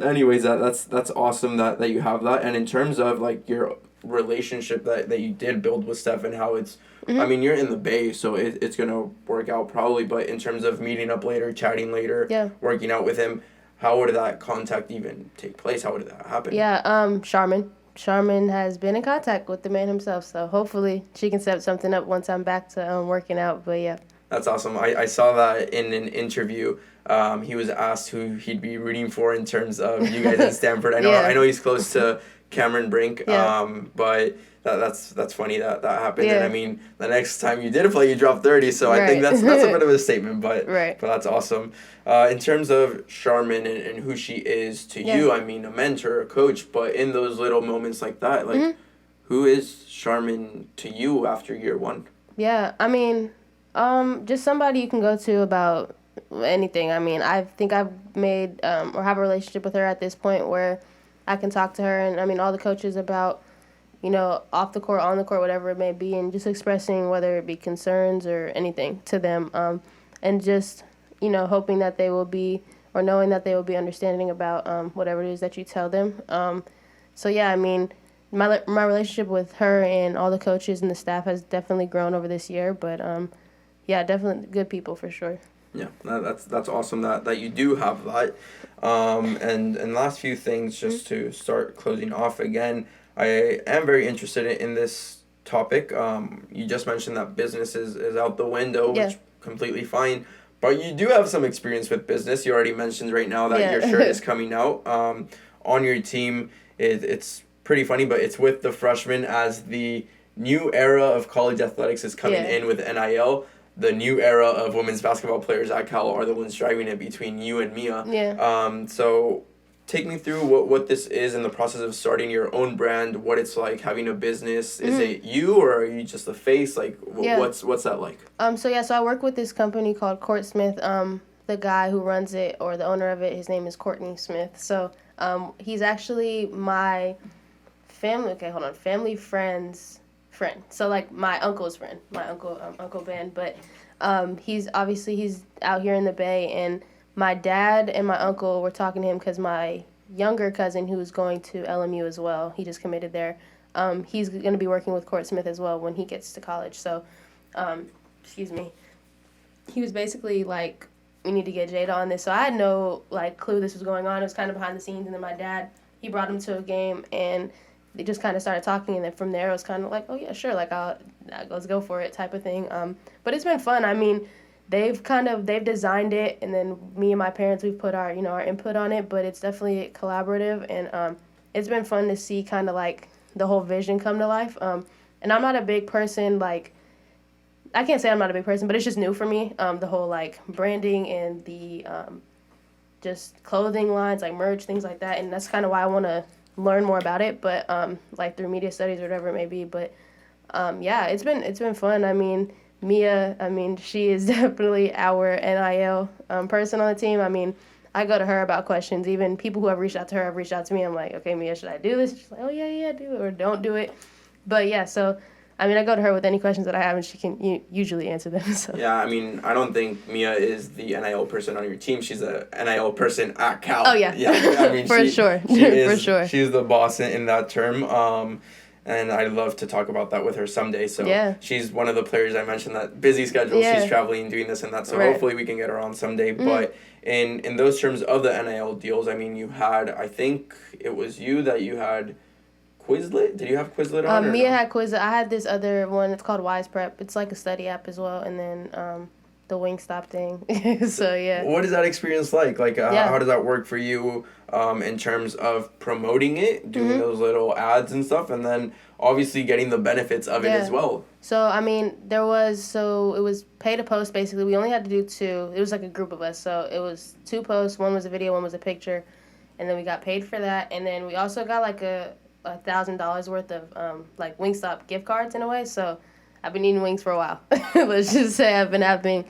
Anyways, that's awesome that you have that. And in terms of, like, your relationship that you did build with Steph and how it's, I mean, you're in the Bay, so it's going to work out probably. But in terms of meeting up later, chatting later, working out with him, how would that contact even take place? How would that happen? Yeah, Charmin has been in contact with the man himself. So hopefully she can set something up once I'm back to working out. But, yeah. That's awesome. I saw that in an interview. He was asked who he'd be rooting for in terms of you guys in Stanford. I know he's close to Cameron Brink, but that's funny that happened. Yeah. And I mean, the next time you did play, you dropped 30, so I think that's a bit of a statement, but that's awesome. In terms of Charmin and who she is to you, I mean, a mentor, a coach, but in those little moments like that, like, who is Charmin to you after year 1? Yeah, I mean... just somebody you can go to about anything. I mean, I think I've made or have a relationship with her at this point where I can talk to her and, I mean, all the coaches about, off the court, on the court, whatever it may be, and just expressing whether it be concerns or anything to them. And just, hoping that they will be, or knowing that they will be understanding about whatever it is that you tell them. So, yeah, I mean, my relationship with her and all the coaches and the staff has definitely grown over this year, but... yeah, definitely good people for sure. Yeah, that's awesome that you do have that. And last few things just to start closing off again. I am very interested in this topic. You just mentioned that business is out the window, which completely fine. But you do have some experience with business. You already mentioned right now that your shirt is coming out. On your team, it's pretty funny, but it's with the freshmen as the new era of college athletics is coming in with NIL. The new era of women's basketball players at Cal are the ones driving it between you and Mia. Yeah. So take me through what this is in the process of starting your own brand, what it's like having a business. Is it you or are you just the face? Like, what's that like? So I work with this company called Court Smith. The guy who runs it, or the owner of it, his name is Courtney Smith. So he's actually my family friend's friend. So, like, my uncle's friend, my Uncle Ben. But He's out here in the Bay, and my dad and my uncle were talking to him because my younger cousin, who's going to LMU as well, he just committed there. He's going to be working with Court Smith as well when he gets to college. So, excuse me. He was basically like, we need to get Jada on this. So I had no clue this was going on. It was kind of behind the scenes, and then my dad, he brought him to a game, and they just kind of started talking, and then from there it was kind of like, oh yeah, sure, let's go for it type of thing. But it's been fun. I mean, they've designed it, and then me and my parents, we've put our input on it, but it's definitely collaborative, and it's been fun to see kind of like the whole vision come to life. And I'm not a big person, I can't say I'm not a big person, but it's just new for me. The whole branding and the just clothing lines, merch, things like that, and that's kind of why I want to learn more about it, but through media studies or whatever it may be. But yeah, it's been fun. I mean, Mia, she is definitely our NIL person on the team. I mean, I go to her about questions. Even people who have reached out to her have reached out to me. I'm like, okay, Mia, should I do this? She's like, oh yeah, do it or don't do it. But yeah, so I mean, I go to her with any questions that I have, and she can usually answer them. So. Yeah, I mean, I don't think Mia is the NIL person on your team. She's a NIL person at Cal. Oh, yeah. Yeah, I mean, For sure. For sure. She's the boss in that term, and I'd love to talk about that with her someday. So yeah. She's one of the players I mentioned that busy schedule. Yeah. She's traveling, doing this and that, so right. Hopefully we can get her on someday. Mm-hmm. But in those terms of the NIL deals, I mean, you had, I think it was you that you had Quizlet? Did you have Quizlet on? Mia had Quizlet. I had this other one. It's called Wise Prep. It's like a study app as well. And then the Wingstop thing. So, yeah. What is that experience like? How does that work for you in terms of promoting it, doing mm-hmm. those little ads and stuff, and then obviously getting the benefits of it as well? So, I mean, it was pay to post, basically. We only had to do 2. It was like a group of us. So, it was 2 posts. One was a video, one was a picture. And then we got paid for that. And then we also got $1,000 worth of Wingstop gift cards in a way. So I've been eating wings for a while. Let's just say I've been having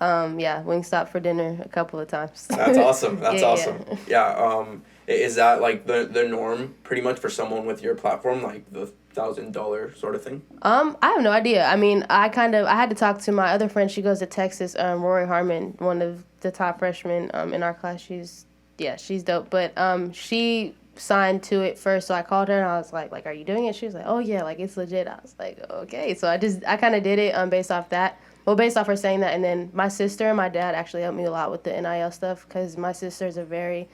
Wingstop for dinner a couple of times. That's awesome. That's awesome. Yeah. Is that the norm pretty much for someone with your platform, the $1,000 sort of thing? I have no idea. I mean, I had to talk to my other friend. She goes to Texas, Rory Harmon, one of the top freshmen in our class. She's dope. But she signed to it first, so I called her and I was like, are you doing it? She was like, oh yeah, it's legit. I was like, okay. So I kind of did it based off that. Well, based off her saying that, and then my sister and my dad actually helped me a lot with the NIL stuff, because my sister's kind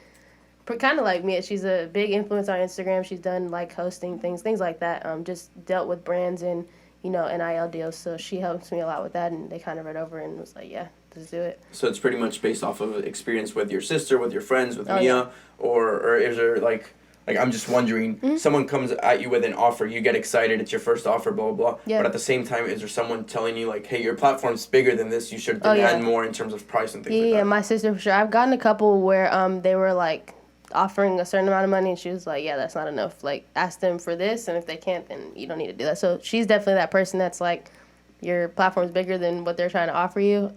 of like me. She's a big influence on Instagram. She's done hosting things like that. Just dealt with brands and NIL deals. So she helps me a lot with that, and they kind of read over and was like, yeah, let's do it. So it's pretty much based off of experience with your sister, with your friends, with Mia, yeah. or is there I'm just wondering, mm-hmm. someone comes at you with an offer, you get excited, it's your first offer, blah, blah, blah. Yeah. But at the same time, is there someone telling you, hey, your platform's bigger than this, you should demand more in terms of price and things like that? Yeah, my sister, for sure. I've gotten a couple where they were, offering a certain amount of money, and she was like, yeah, that's not enough. Ask them for this, and if they can't, then you don't need to do that. So she's definitely that person that's your platform's bigger than what they're trying to offer you.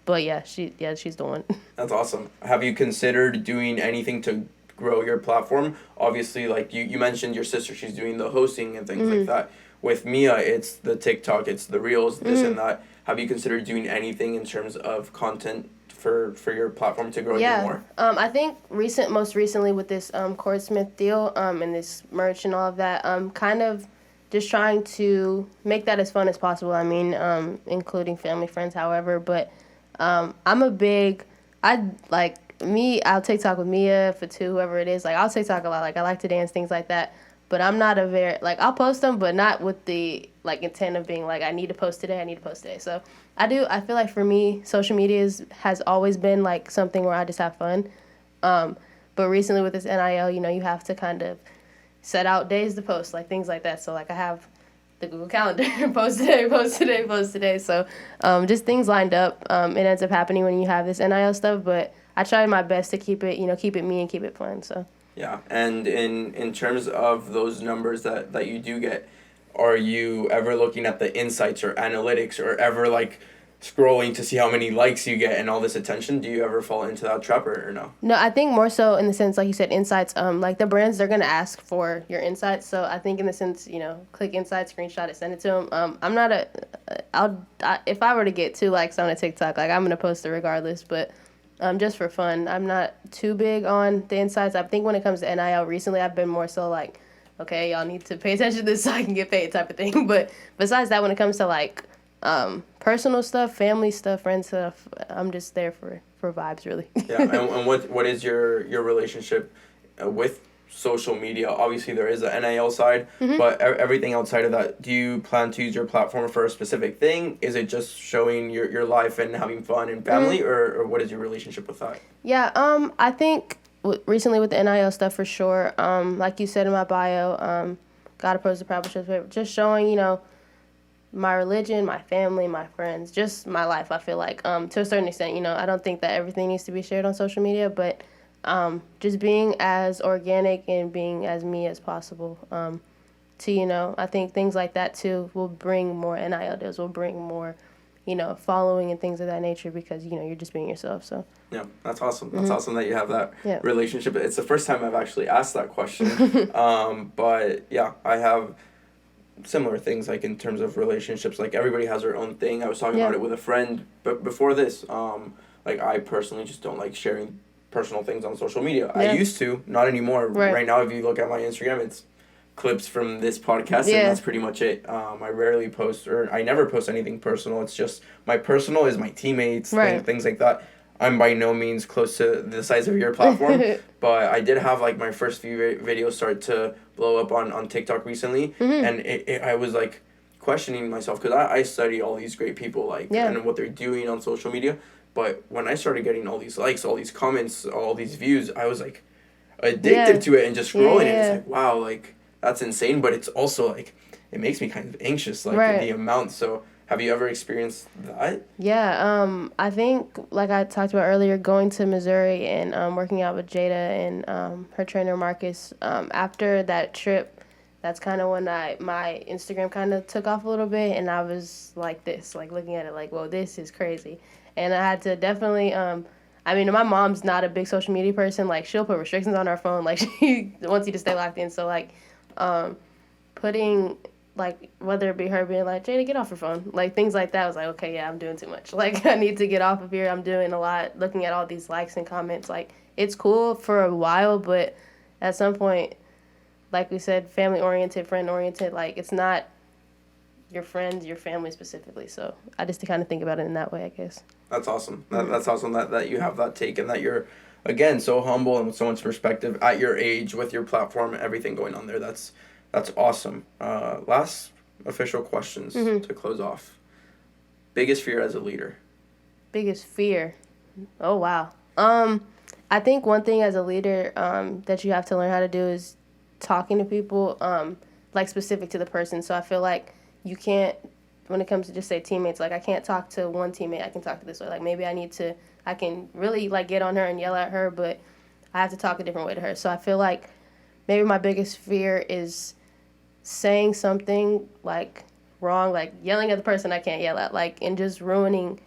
But yeah, she's the one. That's awesome. Have you considered doing anything to grow your platform? Obviously, you mentioned your sister, she's doing the hosting and things mm-hmm. like that. With Mia, it's the TikTok, it's the Reels, this mm-hmm. and that. Have you considered doing anything in terms of content for your platform to grow even more? I think most recently with this Court Smith deal and this merch and all of that, kind of just trying to make that as fun as possible. I mean, including family, friends, however. But I'll TikTok with Mia, for 2, whoever it is. I'll TikTok a lot. I like to dance, things like that. But I'm not a very, I'll post them, but not with the, intent of being, I need to post today. So I feel like for me, social media has always been, something where I just have fun. But recently with this NIL, you have to kind of set out days to post, things like that. So, I have the Google Calendar, post today. So, just things lined up. It ends up happening when you have this NIL stuff, but I try my best to keep it me and keep it fun, so. Yeah, and in terms of those numbers that you do get, are you ever looking at the insights or analytics or ever scrolling to see how many likes you get and all this attention. Do you ever fall into that trap or no? No, I think more so in the sense, like you said, insights. Like the brands, they're gonna ask for your insights. So I think in the sense, click insights, screenshot it, send it to them. I'm not if I were to get 2 likes on a TikTok, like I'm gonna post it regardless. But just for fun, I'm not too big on the insights. I think when it comes to NIL recently, I've been more so like, okay, y'all need to pay attention to this so I can get paid type of thing. But besides that, when it comes to like personal stuff, family stuff, friend stuff, I'm just there for vibes, really. Yeah, and what is your relationship with social media? Obviously, there is an NIL side, but everything outside of that, do you plan to use your platform for a specific thing? Is it just showing your life and having fun and family, or what is your relationship with that? Yeah, I think recently with the NIL stuff for sure, like you said in my bio, gotta post the proper shit, just showing, my religion, my family, my friends, just my life, I feel like. To a certain extent, I don't think that everything needs to be shared on social media, but just being as organic and being as me as possible. I think things like that, too, will bring more NIL deals, will bring more, following and things of that nature because, you're just being yourself, so. Yeah, that's awesome. That's awesome that you have that relationship. It's the first time I've actually asked that question. But, yeah, I have similar things like in terms of relationships. Like everybody has their own thing. I was talking about it with a friend, but before this, like I personally just don't like sharing personal things on social media. I used to, not anymore. Right now, if you look at my Instagram, it's clips from this podcast, and that's pretty much it. I rarely post, or I never post anything personal. It's just my personal is my teammates, things like that. I'm by no means close to the size of your platform, but I did have like my first few videos start to blow up on TikTok recently, and I was like questioning myself because I study all these great people and what they're doing on social media, but when I started getting all these likes, all these comments, all these views, I was like addicted to it and just scrolling, and it's like, wow, like that's insane, but it's also like it makes me kind of anxious, like the amount. So have you ever experienced that? Yeah, I think, like I talked about earlier, going to Missouri and working out with Jada and her trainer Marcus, after that trip, that's kind of when my Instagram kind of took off a little bit, and I was like this, like looking at it like, whoa, this is crazy. And I had to definitely, my mom's not a big social media person. Like, she'll put restrictions on her phone. Like, she wants you to stay locked in. So, like, putting... like, whether it be her being like, Jada, get off your phone. Like, things like that. I was like, okay, yeah, I'm doing too much. Like, I need to get off of here. I'm doing a lot, looking at all these likes and comments. Like, it's cool for a while, but at some point, like we said, family-oriented, friend-oriented, like, it's not your friends, your family specifically. So I just kind of think about it in that way, I guess. That's awesome. That's awesome that you have that take and that you're, again, so humble and with so much perspective at your age with your platform and everything going on there. That's awesome. Last official questions to close off. Biggest fear as a leader? Biggest fear? Oh, wow. I think one thing as a leader that you have to learn how to do is talking to people, like specific to the person. So I feel like you can't, when it comes to just say teammates, like I can't talk to one teammate. I can talk to this way. Like maybe I can really like get on her and yell at her, but I have to talk a different way to her. So I feel like maybe my biggest fear is saying something like wrong, like yelling at the person I can't yell at, like, and just ruining,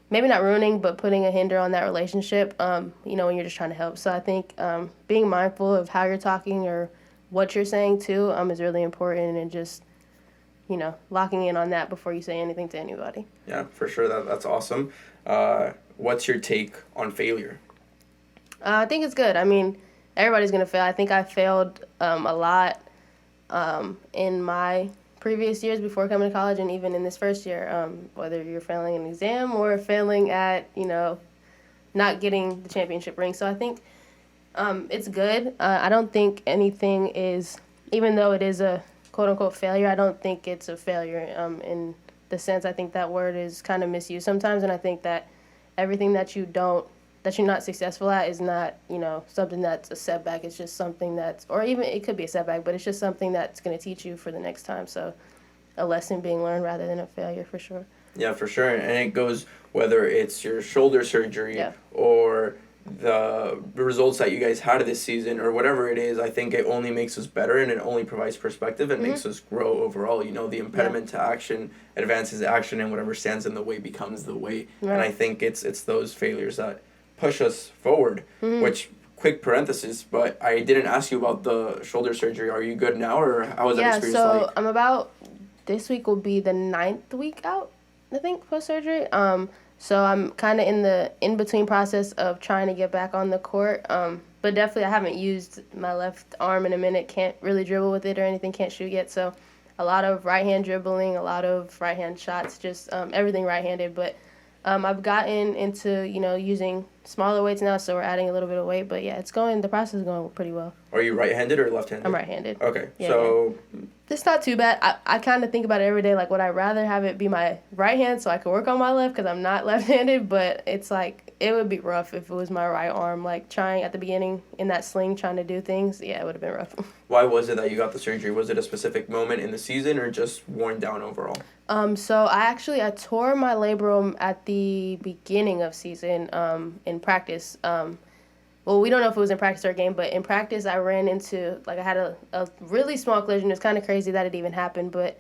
maybe not ruining, but putting a hinder on that relationship, when you're just trying to help. So I think being mindful of how you're talking or what you're saying too is really important, and just, locking in on that before you say anything to anybody. Yeah, for sure. That's awesome. What's your take on failure? I think it's good. I mean, everybody's going to fail. I think I failed a lot in my previous years before coming to college, and even in this first year, whether you're failing an exam or failing at, not getting the championship ring. So I think it's good. I don't think anything is, even though it is a quote-unquote failure, I don't think it's a failure in the sense. I think that word is kind of misused sometimes, and I think that everything that you're not successful at is not, something that's a setback. It's just something that's, or even it could be a setback, but it's just something that's going to teach you for the next time. So a lesson being learned rather than a failure, for sure. Yeah, for sure. And it goes, whether it's your shoulder surgery or the results that you guys had this season or whatever it is, I think it only makes us better and it only provides perspective and makes us grow overall. You know, the impediment to action advances action, and whatever stands in the way becomes the way. Right. And I think it's those failures that push us forward, which, quick parenthesis, but I didn't ask you about the shoulder surgery. Are you good now, or how was that experience like? Yeah, so this week will be the 9th week out, I think, post-surgery. So I'm kind of in the in-between process of trying to get back on the court. But definitely I haven't used my left arm in a minute. Can't really dribble with it or anything. Can't shoot yet. So a lot of right-hand dribbling, a lot of right-hand shots, just everything right-handed. But I've gotten into, using smaller weights now, so we're adding a little bit of weight. But, yeah, the process is going pretty well. Are you right-handed or left-handed? I'm right-handed. Okay, yeah, so... Yeah. It's not too bad. I kind of think about it every day. Like, would I rather have it be my right hand so I could work on my left because I'm not left-handed? But it's like, it would be rough if it was my right arm. Like, trying at the beginning in that sling, trying to do things, yeah, it would have been rough. Why was it that you got the surgery? Was it a specific moment in the season or just worn down overall? So I tore my labrum at the beginning of season in practice. Well, we don't know if it was in practice or a game, but in practice I ran into, I had a really small collision. It's kind of crazy that it even happened, but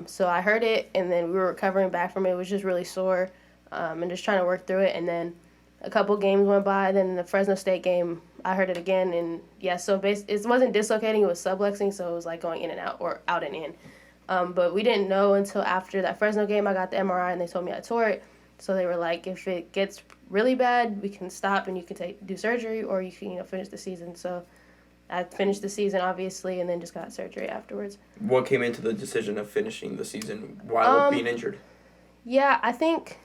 so I hurt it, and then we were recovering back from it. It was just really sore and just trying to work through it, and then a couple games went by. Then in the Fresno State game, I hurt it again, and so it wasn't dislocating, it was subluxing, so it was like going in and out or out and in. But we didn't know until after that Fresno game. I got the MRI, and they told me I tore it. So they were like, if it gets really bad, we can stop and you can do surgery, or you can finish the season. So I finished the season, obviously, and then just got surgery afterwards. What came into the decision of finishing the season while being injured? Yeah, I think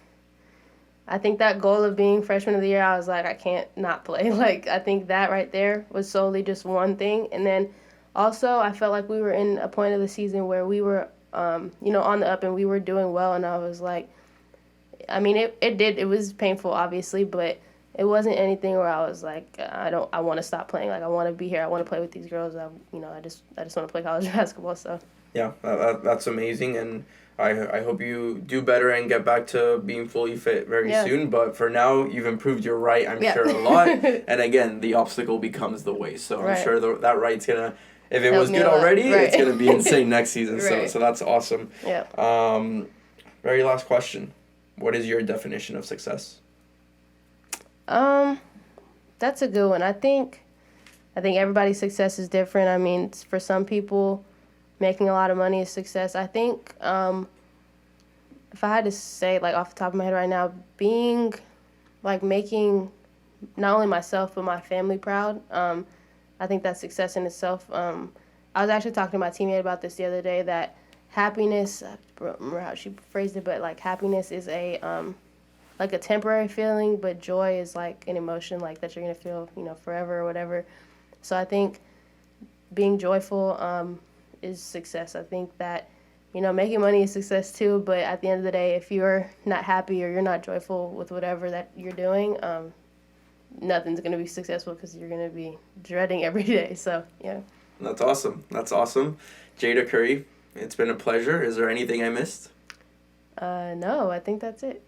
that goal of being freshman of the year, I was like, I can't not play. I think that right there was solely just one thing. And then also I felt like we were in a point of the season where we were, on the up and we were doing well, and I was like, I mean, it was painful, obviously, but it wasn't anything where I was like, I want to stop playing. I want to be here. I want to play with these girls. I just want to play college basketball. So yeah, that's amazing, and I hope you do better and get back to being fully fit very soon. But for now, you've improved your right, I'm sure, a lot. And again, the obstacle becomes the way. So I'm sure that right's gonna, if it was good already, it's gonna be insane next season. So that's awesome. Yeah. Very last question. What is your definition of success? That's a good one. I think everybody's success is different. I mean, for some people, making a lot of money is success. I think if I had to say, off the top of my head right now, being, making not only myself but my family proud, I think that's success in itself. I was actually talking to my teammate about this the other day, that happiness, I don't remember how she phrased it, but happiness is a temporary feeling, but joy is an emotion that you're gonna feel forever or whatever. So I think being joyful is success. I think that making money is success too, but at the end of the day, if you're not happy or you're not joyful with whatever that you're doing, nothing's gonna be successful because you're gonna be dreading every day. So yeah. That's awesome. Jada Curry, it's been a pleasure. Is there anything I missed? No, I think that's it.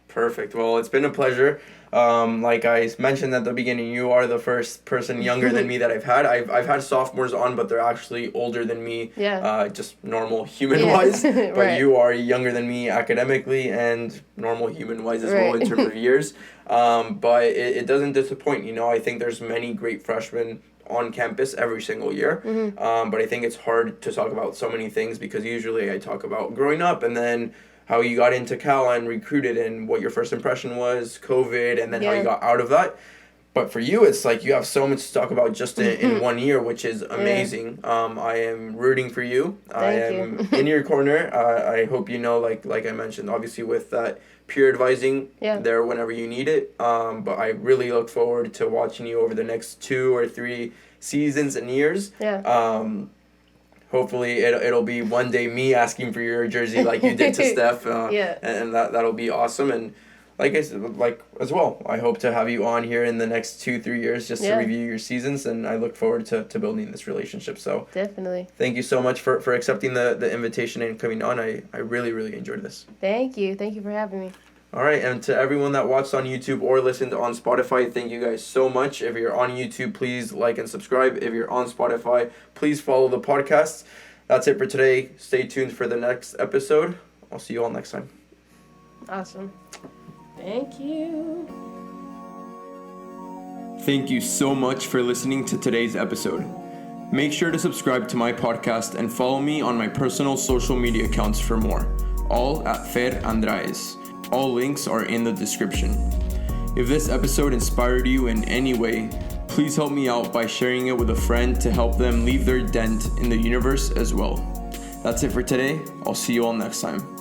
Perfect. Well, it's been a pleasure. Like I mentioned at the beginning, you are the first person younger than me that I've had. I've had sophomores on, but they're actually older than me. Yeah. Just normal human-wise. But Right. You are younger than me academically and normal human-wise as well in terms of years. But it doesn't disappoint. I think there's many great freshmen on campus every single year. Mm-hmm. But I think it's hard to talk about so many things because usually I talk about growing up and then how you got into Cal and recruited and what your first impression was, COVID, and then how you got out of that. But for you, it's you have so much to talk about just in 1 year, which is amazing. I am rooting for you. I am in your corner. I hope like I mentioned, obviously with that peer advising there whenever you need it. But I really look forward to watching you over the next 2 or 3 seasons and years. Yeah. Hopefully it'll be one day me asking for your jersey like you did to Steph. And that'll be awesome. And like I said, as well, I hope to have you on here in the next 2-3 years just to review your seasons, and I look forward to building this relationship. So definitely. Thank you so much for accepting the invitation and coming on. I really, really enjoyed this. Thank you for having me. All right, and to everyone that watched on YouTube or listened on Spotify, thank you guys so much. If you're on YouTube, please like and subscribe. If you're on Spotify, please follow the podcast. That's it for today. Stay tuned for the next episode. I'll see you all next time. Awesome. Thank you. Thank you so much for listening to today's episode. Make sure to subscribe to my podcast and follow me on my personal social media accounts for more. All at Fer Andraez. All links are in the description. If this episode inspired you in any way, please help me out by sharing it with a friend to help them leave their dent in the universe as well. That's it for today. I'll see you all next time.